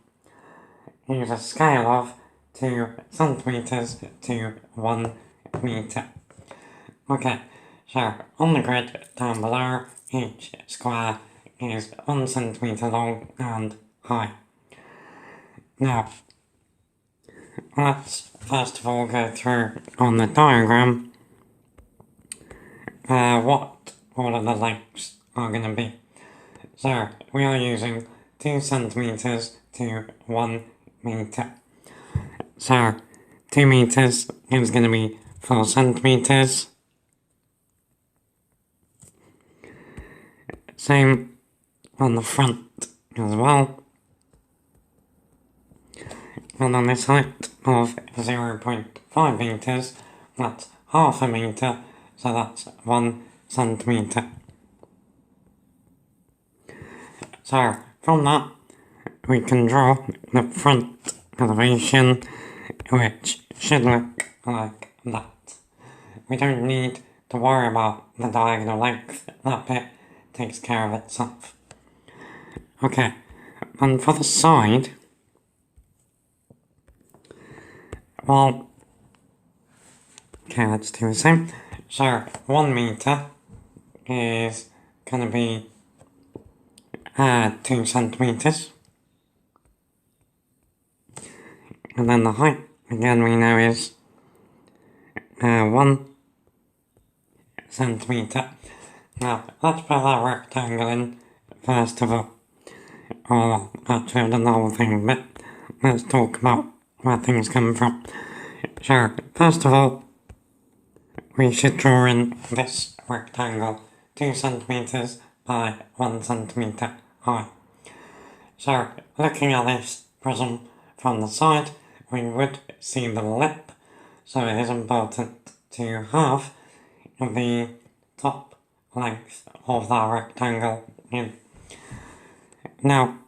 Use a scale of 2 centimeters to 1 meter. Okay, so on the grid down below, each square is 1 centimeter long and high. Now, let's first of all go through on the diagram what all of the lengths are going to be. So, we are using 2 centimeters to 1 meter. So, 2 meters is going to be 4 centimeters. Same on the front as well. And on this height of 0.5 meters, that's half a meter, so that's 1 centimeter. So, from that, we can draw the front elevation, which should look like that. We don't need to worry about the diagonal length, that bit takes care of itself. Okay, and for the side, well, okay, let's do the same. So, 1 meter is going to be 2 centimeters. And then the height, again, we know is 1 centimeter. Now, let's put that rectangle in first of all. Or, actually, I've done the whole thing, but let's talk about where things come from. So, first of all, we should draw in this rectangle 2 centimeters by 1 centimeter high. So, looking at this prism from the side, we would see the lip, so it is important to have the top length of that rectangle in. Now,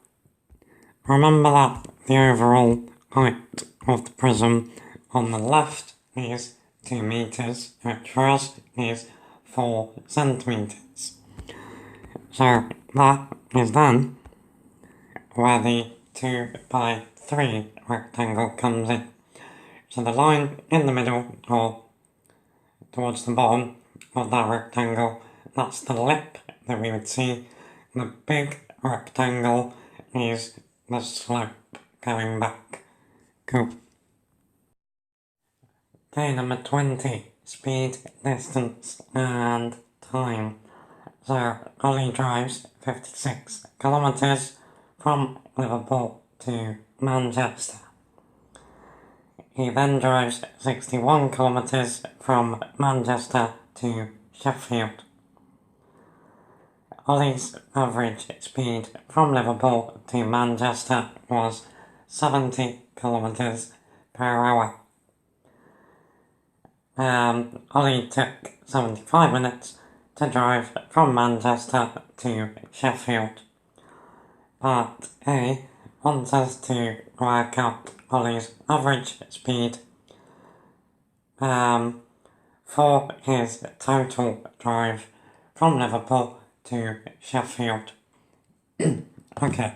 remember that the overall height of the prism on the left is 2 meters, which for us is 4 centimeters. So that is then where the 2 by 3 rectangle comes in. So the line in the middle, or towards the bottom of that rectangle, that's the lip that we would see. The big rectangle is the slope going back. Cool. Okay, number 20, speed, distance and time. So Ollie drives 56 kilometres from Liverpool to Manchester. He then drives 61 kilometres from Manchester to Sheffield. Ollie's average speed from Liverpool to Manchester was 70 kilometres per hour. Ollie took 75 minutes to drive from Manchester to Sheffield. Part A wants us to work out Ollie's average speed for his total drive from Liverpool to Sheffield. Okay,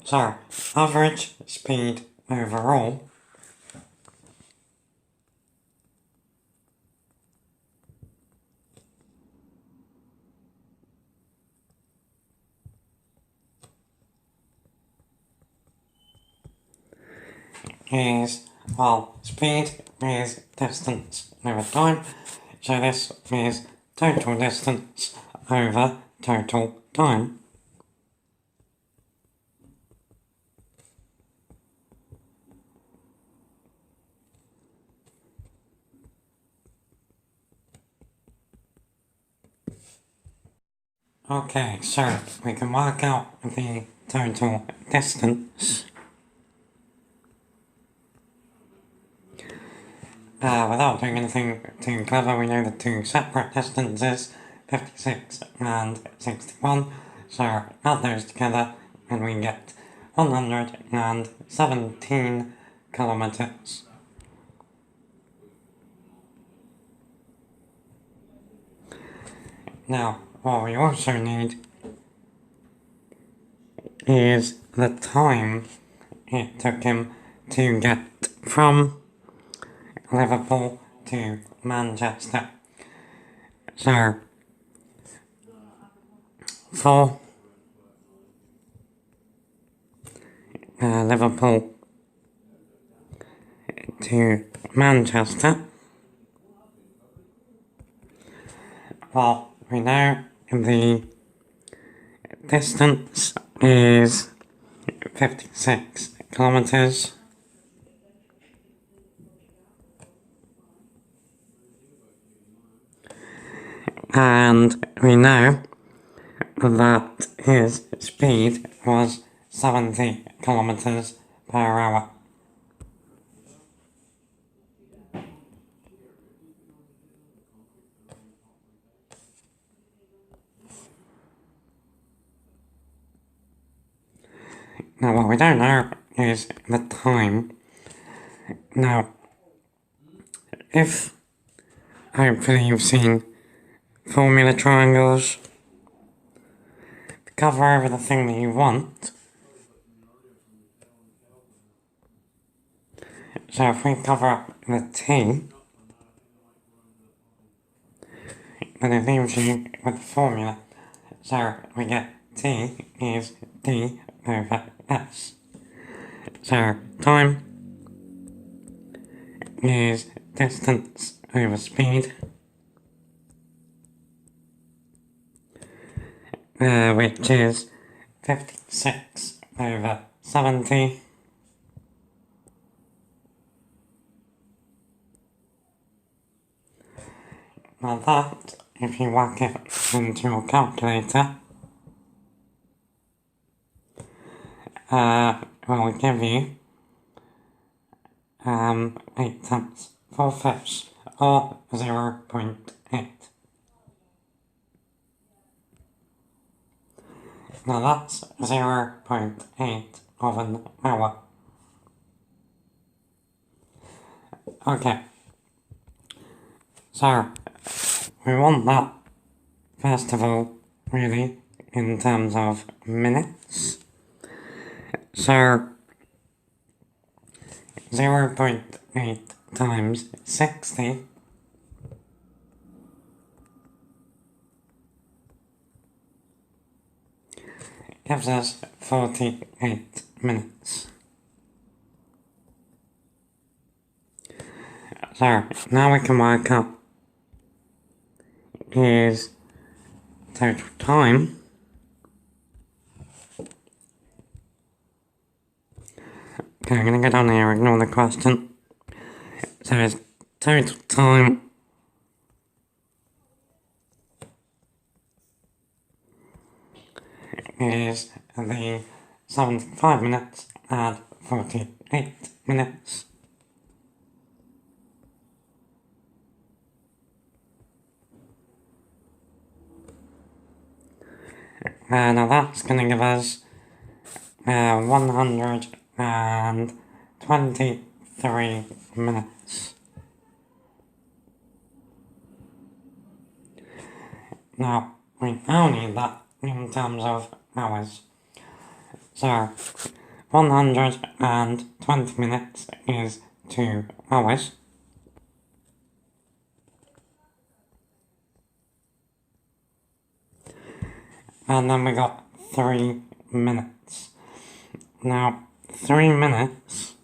so average speed overall is, well, speed is distance over time, so this is total distance over total time. Okay, so we can work out the total distance without doing anything too clever. We know the two separate distances, 56 and 61, so add those together and we get 117 kilometres. Now, what we also need is the time it took him to get from Liverpool to Manchester. So, for Liverpool to Manchester, well, we know the distance is 56 kilometres, and we know that his speed was 70 kilometres per hour. Now what we don't know is the time. Now, if hopefully you've seen formula triangles, to cover over the thing that you want. So if we cover up the t, then it leaves you with the formula. So we get t is d over s. So time is distance over speed, which is 56 over 70. Now that, if you whack it into your calculator, will give you 8 tenths, 4 fifths, or 0.8. Now that's 0.8 of an hour. Okay, so we want that, first of all, really, in terms of minutes. So 0.8 times 60 gives us 48 minutes. So now we can work out his total time. Okay, I'm going to go down here, ignore the question. So his total time is the 75 minutes and 48 minutes. Now that's going to give us 123 minutes. Now, we now need that in terms of hours. So, 120 minutes is 2 hours. And then we got 3 minutes. Now, 3 minutes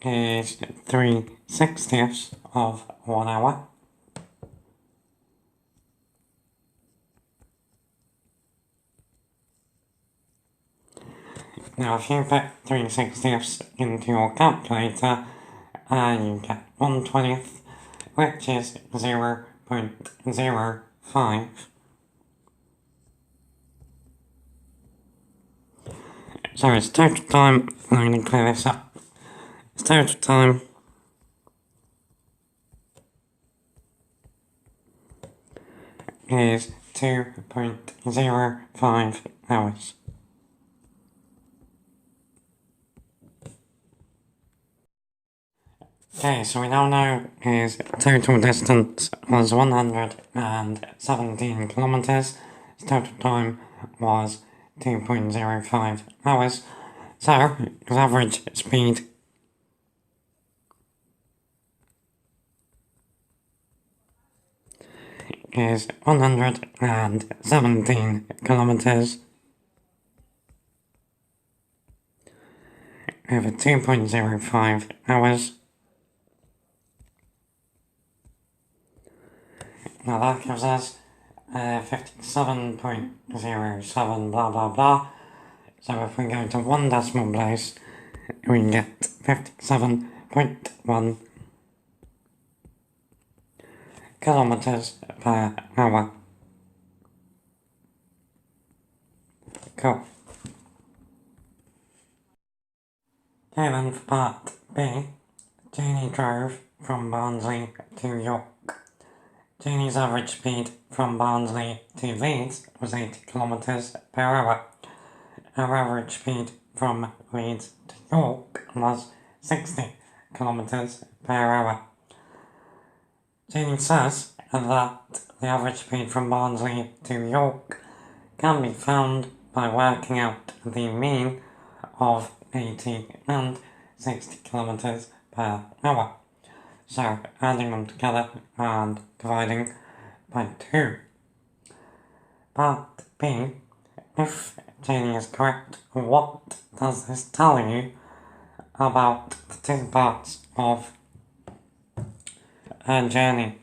is 3/60ths of 1 hour. Now, if you put 3/60ths into your calculator, you get 1/20th, which is 0.05. So it's total time, I'm going to clear this up. It's total time is 2.05 hours. Okay, so we now know his total distance was 117 kilometres, his total time was 2.05 hours, so his average speed is 117 kilometres over 2.05 hours. Now that gives us 57.07 blah blah blah. So if we go to one decimal place, we get 57.1 kilometers per hour. Cool. Okay, then for part B, Janie drove from Barnsley to York. Janie's average speed from Barnsley to Leeds was 80 kilometers per hour. Our average speed from Leeds to York was 60 kilometers per hour. Janie says that the average speed from Barnsley to York can be found by working out the mean of 80 and 60 kilometers per hour. So adding them together and dividing by 2. Part B, if Janie is correct, what does this tell you about the two parts of her journey?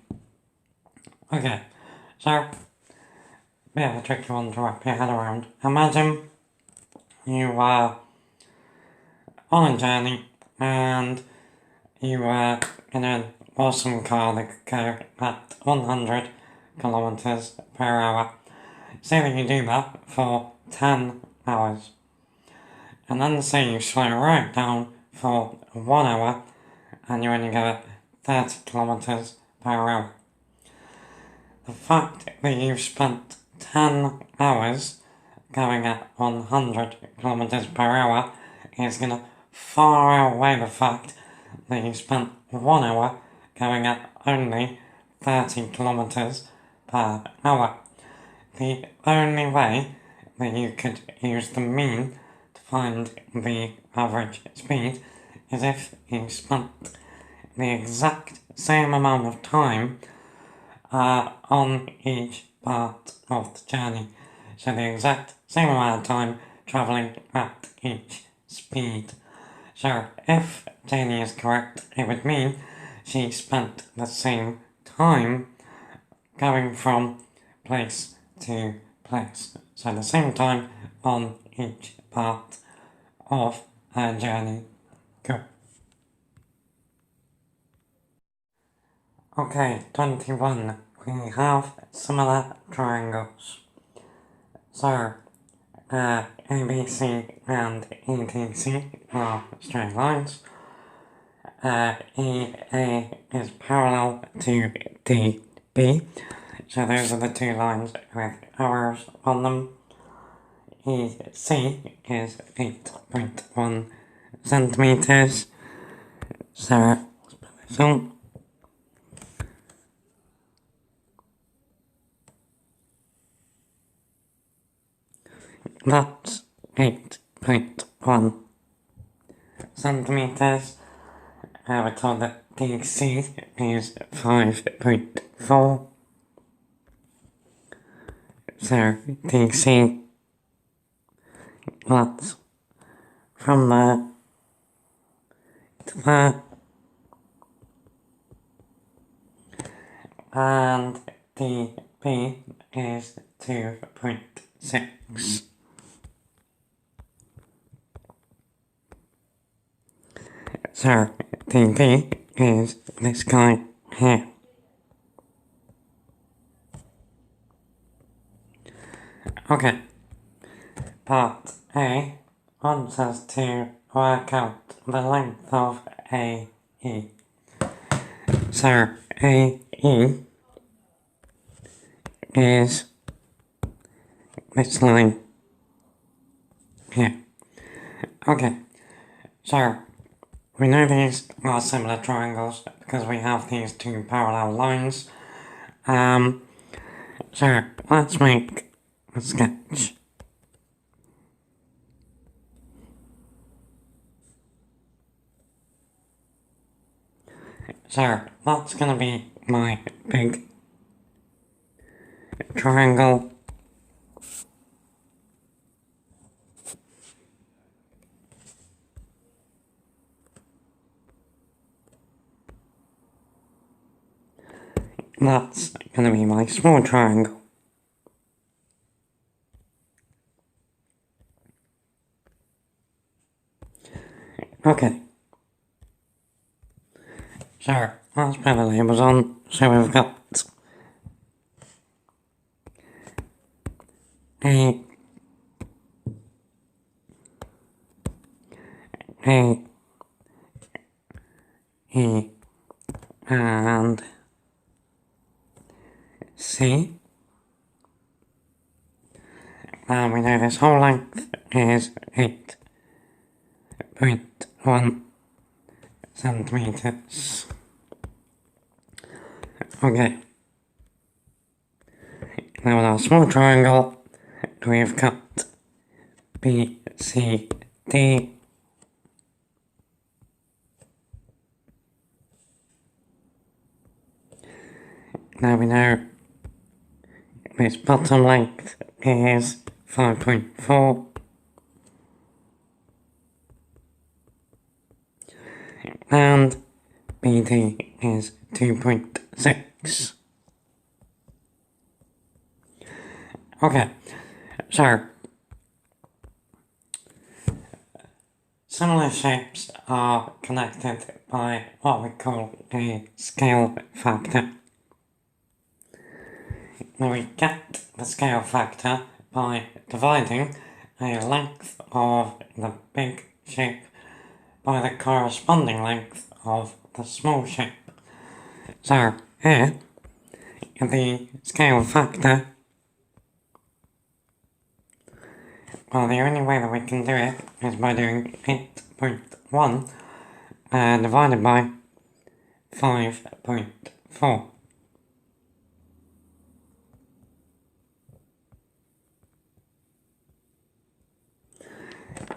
Okay, so, bit of a tricky one to wrap your head around. Imagine you were on a journey and you were in an awesome car that could go at 100 kilometers per hour. Say that you do that for 10 hours. And then say you slow right down for 1 hour and you only go at 30 kilometers per hour. The fact that you've spent 10 hours going at 100 kilometers per hour is going to far outweigh the fact that you spent 1 hour going at only 30 kilometers per hour. The only way that you could use the mean to find the average speed is if you spent the exact same amount of time on each part of the journey. So the exact same amount of time travelling at each speed. So if Janie is correct, it would mean she spent the same time going from place to place. So the same time on each part of her journey. Cool. Okay, 21. We have similar triangles. So, ABC and ETC are straight lines. EA is parallel to DB, so those are the two lines with arrows on them. EC is 8.1 centimeters. So, let's put this on. That's 8.1 centimeters. We're told that DC is 5.4. So DC, that's from there to there. And DB is 2.6. So, DB is this guy here. Okay. Part A wants us to work out the length of AE. So, AE is this line here. Okay. So, we know these are similar triangles because we have these two parallel lines. So let's make a sketch. So that's going to be my big triangle. That's going to be my small triangle. Okay. So let's put the labels on. So we've got A, E, and C. And we know this whole length is 8.1 centimeters. Okay. Now with our small triangle, we've got B, C, D. Now we know this bottom length is 5.4. And BD is 2.6. Okay, so similar shapes are connected by what we call a scale factor. Now we get the scale factor by dividing a length of the big shape by the corresponding length of the small shape. So here, the scale factor, well, the only way that we can do it is by doing 8.1 divided by 5.4.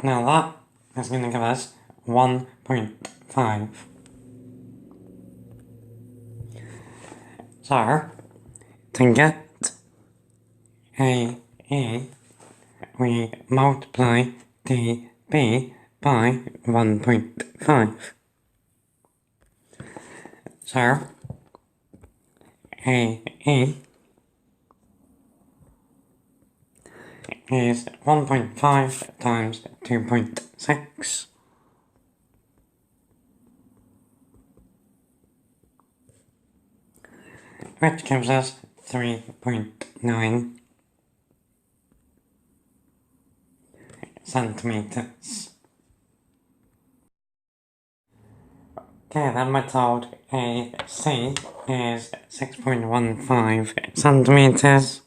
Now that is going to give us 1.5. So, to get AE, we multiply DB by 1.5. So, AE is 1.5 times 2.6. Which gives us 3.9 centimeters. Okay, then we're told AC is 6.15 centimeters.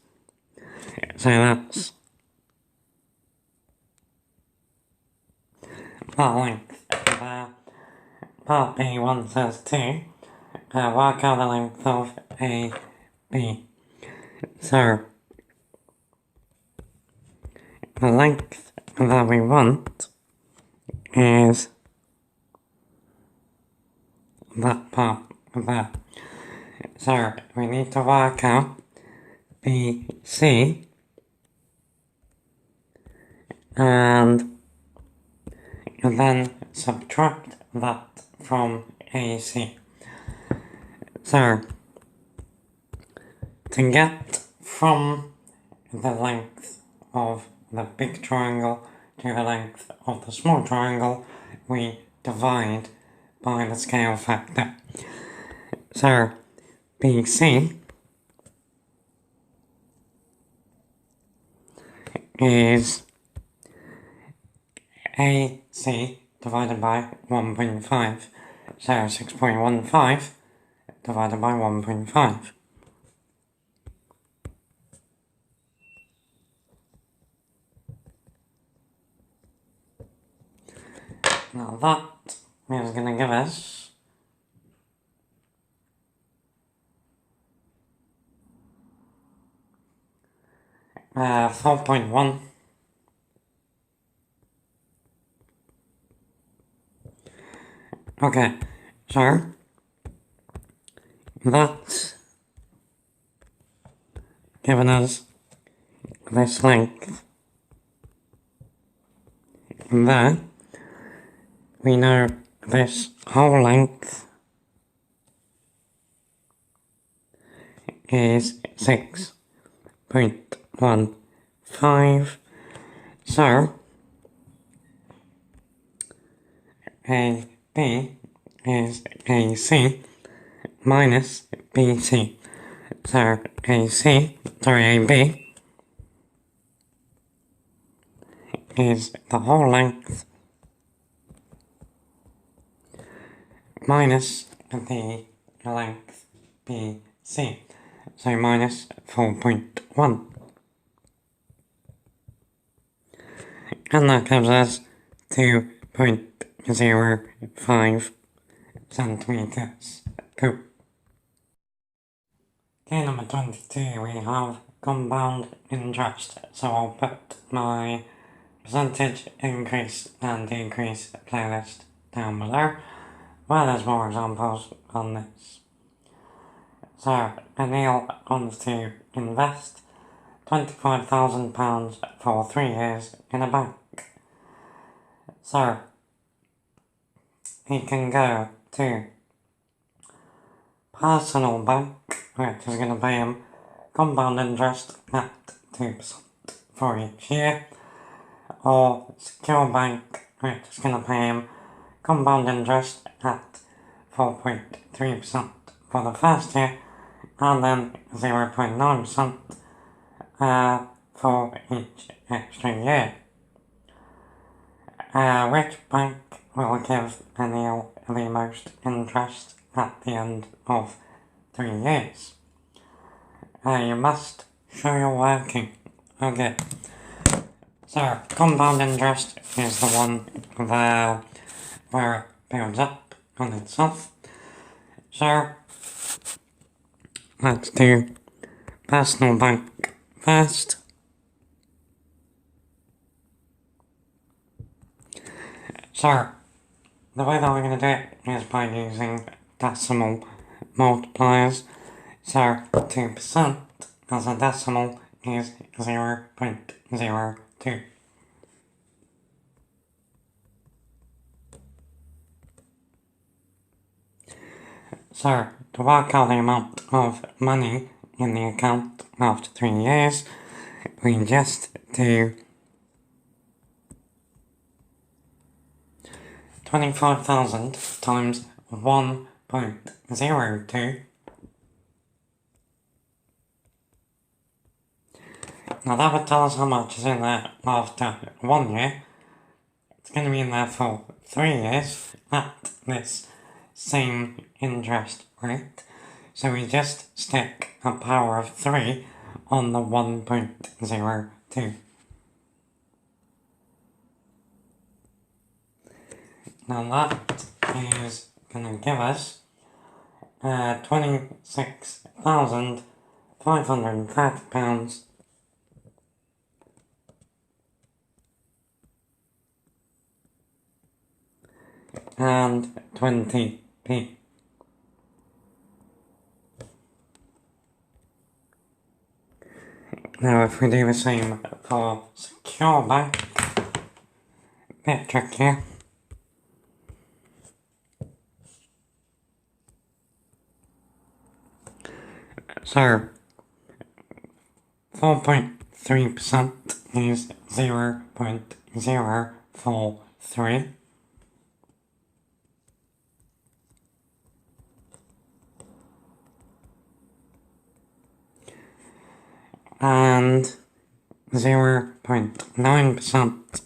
So that's that length there. Part B1 says 2. Work out the length of AB. So, the length that we want is that part there. So, we need to work out BC and then subtract that from AC. So, to get from the length of the big triangle to the length of the small triangle, we divide by the scale factor. So, BC is AC divided by 1.5. So 6.15 divided by 1.5. Now that is going to give us 4.1. Okay, so that's given us this length. And then we know this whole length is 6.15. So AB is AC minus BC. So AB is the whole length minus the length BC. So minus 4.1. And that gives us 2.05 centimeters cube. Okay, number 22, we have compound interest. So I'll put my percentage increase and decrease playlist down below, where there's more examples on this. So, Anil wants to invest £25,000 for 3 years in a bank. So, he can go to personal bank, which is going to pay him compound interest at 2% for each year, or secure bank, which is going to pay him compound interest at 4.3% for the first year, and then 0.9% for each extra year. Which bank will give Anil the most interest at the end of 3 years? You must show you're working. Okay. So, compound interest is the one there where it builds up on itself. So, let's do personal bank first. So, the way that we're going to do it is by using decimal multipliers. So, 2% as a decimal is 0.02. So, to work out the amount of money in the account after 3 years, we just do 25,000 times 1.02. Now that would tell us how much is in there after 1 year. It's going to be in there for 3 years at this same interest rate. So we just stick a power of 3 on the 1.02. Now that is going to give us £26,530 and 20p. Now if we do the same for secure bank, bit trickier. So 4.3% is 0.043. And 0.9%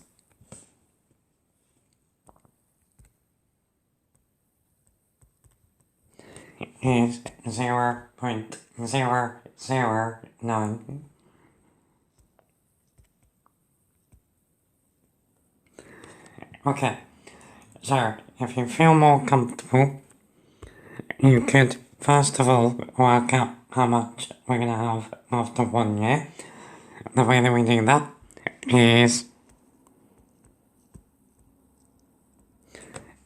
is 0.009. Okay, So, if you feel more comfortable, you could first of all work out how much we're going to have after 1 year. The way that we do that is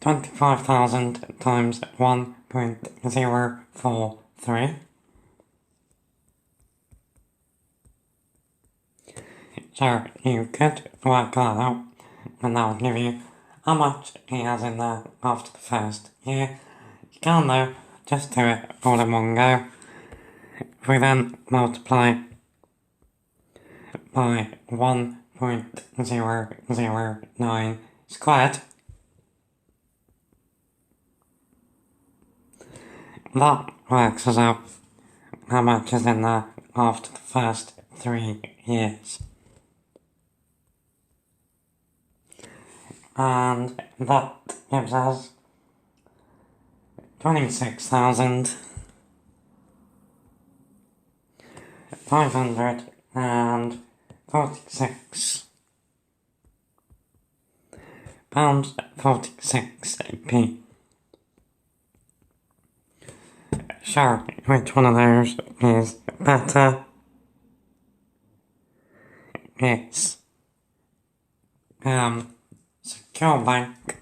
25,000 times 1.043. So you could work that out, and that will give you how much he has in there after the first year. You can though just do it all in one go. If we then multiply by 1.009 squared, that works us out how much is in there after the first 3 years. And that gives us 26,546 pounds 46p. So, which one of those is better? It's secure bank.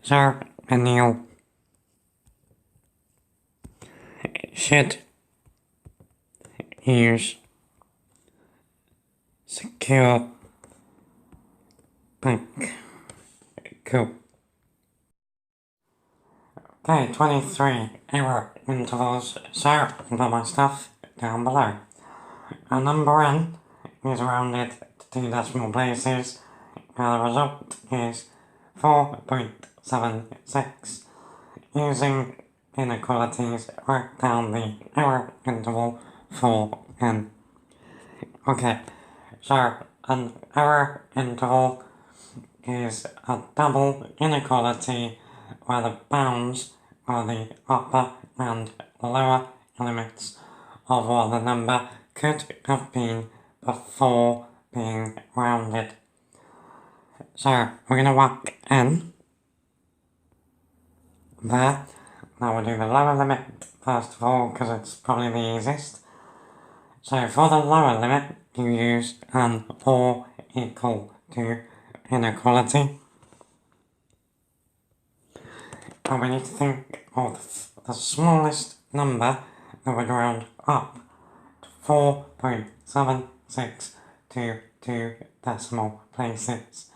So, and you should use secure bank. Cool. Okay, 23 error intervals. So, I've got my stuff down below. Our number n is rounded to 2 decimal places. Now the result is 4.76. Using inequalities, write down the error interval for n. Okay, so an error interval is a double inequality where the bounds are the upper and lower limits of what the number could have been before being rounded. So we're going to whack n there. Now we'll do the lower limit first of all because it's probably the easiest. So for the lower limit you use an or equal to inequality. And we need to think of the smallest number that would round up to 4.76 to 2 decimal places.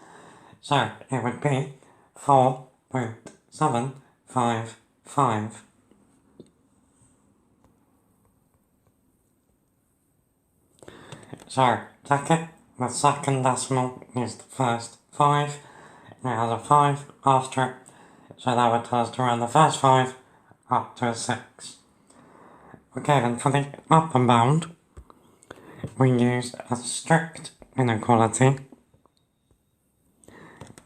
So it would be 4.755. So check it, the second decimal is the first 5, it has a 5 after it, so that would tell us to round the first 5 up to a 6. Okay, then for the upper bound, we use a strict inequality,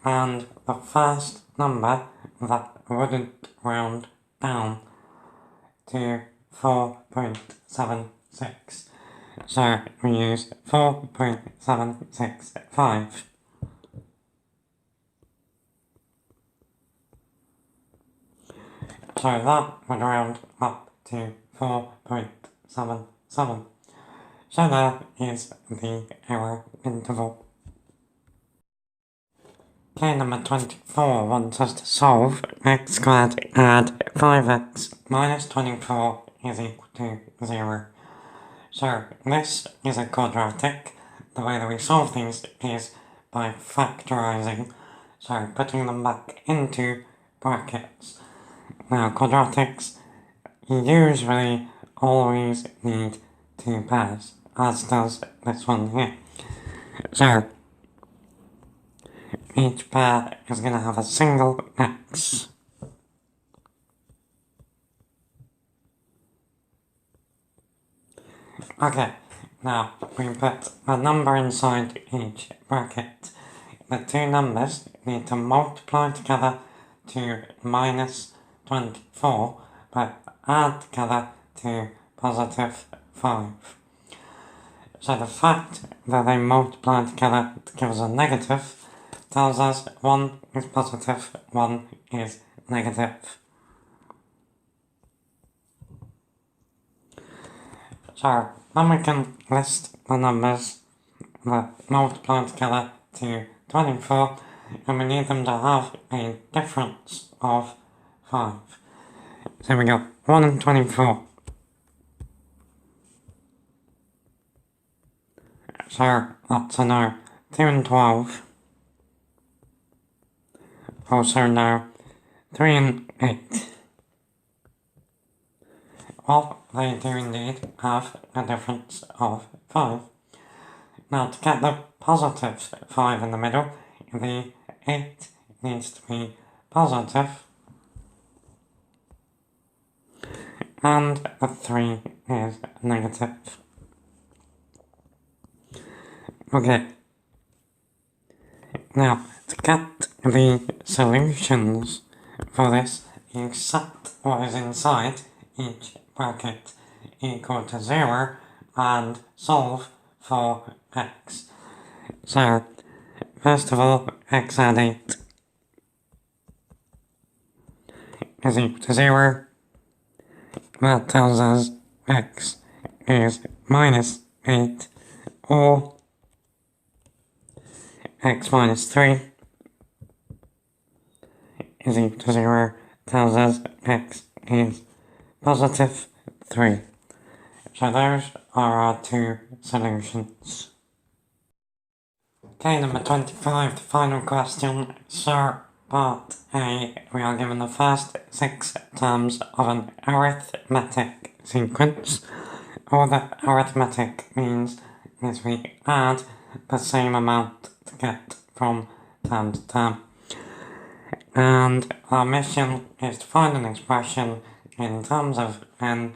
and the first number that wouldn't round down to 4.76. So we use 4.765. So that would round up to 4.77. So there is the error interval. Okay, number 24 wants us to solve x squared add 5x minus 24 is equal to 0. So this is a quadratic. The way that we solve these is by factorising, so putting them back into brackets. Now quadratics usually always need 2 pairs, as does this one here. So each pair is going to have a single x. Okay, now we put a number inside each bracket. The two numbers need to multiply together to minus 24, but add together to positive 5. So the fact that they multiply together to give us a negative tells us 1 is positive, 1 is negative. So then we can list the numbers that multiply together to 24, and we need them to have a difference of 5. So we got 1 and 24. So that's a no. 2 and 12. Also no. 3 and 8. Well, they do indeed have a difference of 5. Now to get the positive 5 in the middle, the 8 needs to be positive, and the 3 is negative. Okay. Now, to get the solutions for this, you set what is inside each bracket equal to 0 and solve for x. So, first of all, x add 8 is equal to 0. That tells us x is minus 8, or x minus 3 is equal to 0, tells us x is positive 3. So those are our two solutions. Okay, number 25, the final question. So, part A, we are given the first 6 terms of an arithmetic sequence. All that arithmetic means is we add the same amount to get from term to term. And our mission is to find an expression in terms of n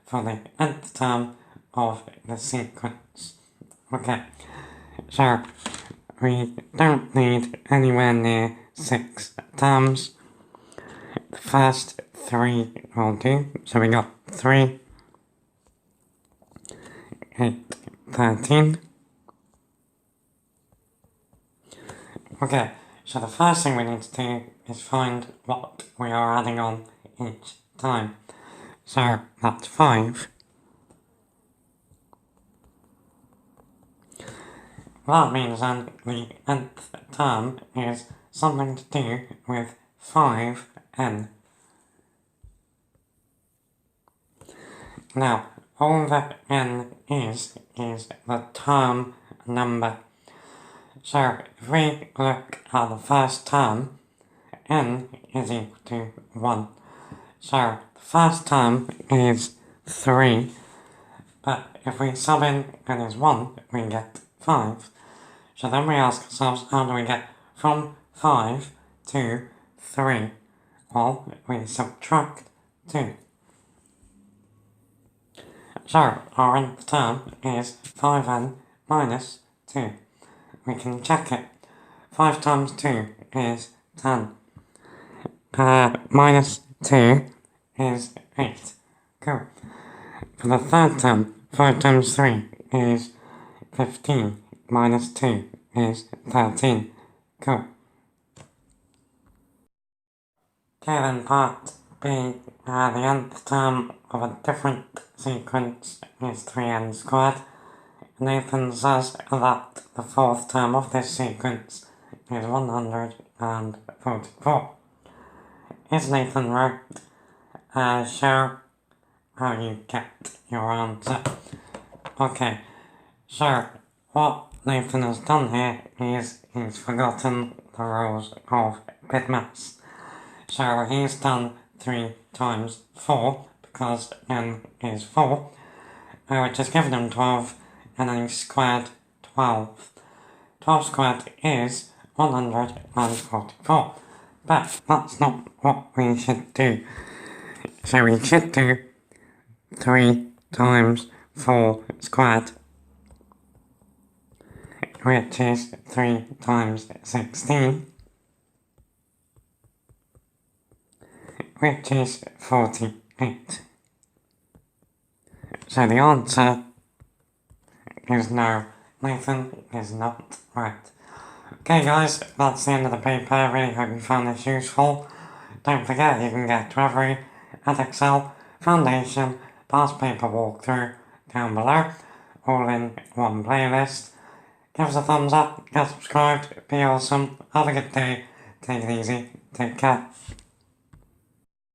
for the nth term of the sequence. Okay, so we don't need anywhere near 6 terms. The first 3 will do. So we got 3, 8, 13. Okay, so the first thing we need to do is find what we are adding on each time. So that's 5. That means then the nth term is something to do with 5n. Now, all that n is the term number. So, if we look at the first term, n is equal to 1. So, the first term is 3, but if we sub in n is 1, we get 5. So then we ask ourselves, how do we get from 5 to 3? Well, we subtract 2. So, our nth term is 5n minus 2. We can check it. 5 times 2 is 10. Minus 2 is 8. Cool. For the third term, 5 times 3 is 15. Minus 2 is 13. Cool. Okay, then part B, the nth term of a different sequence is 3n squared. Nathan says that the fourth term of this sequence is 144. Is Nathan right? Show how you get your answer. Okay, so what Nathan has done here is he's forgotten the rules of bit maths. So he's done 3 times 4 because n is 4, which has given him 12, and then he squared 12. 12 squared is 144. But that's not what we should do. So we should do 3 times 4 squared, which is 3 times 16, which is 48. So the answer is no, Nathan is not right. Okay guys, that's the end of the paper. I really hope you found this useful. Don't forget you can get to every Edexcel Foundation past paper walkthrough down below, all in one playlist. Give us a thumbs up, get subscribed, be awesome, have a good day, take it easy, take care.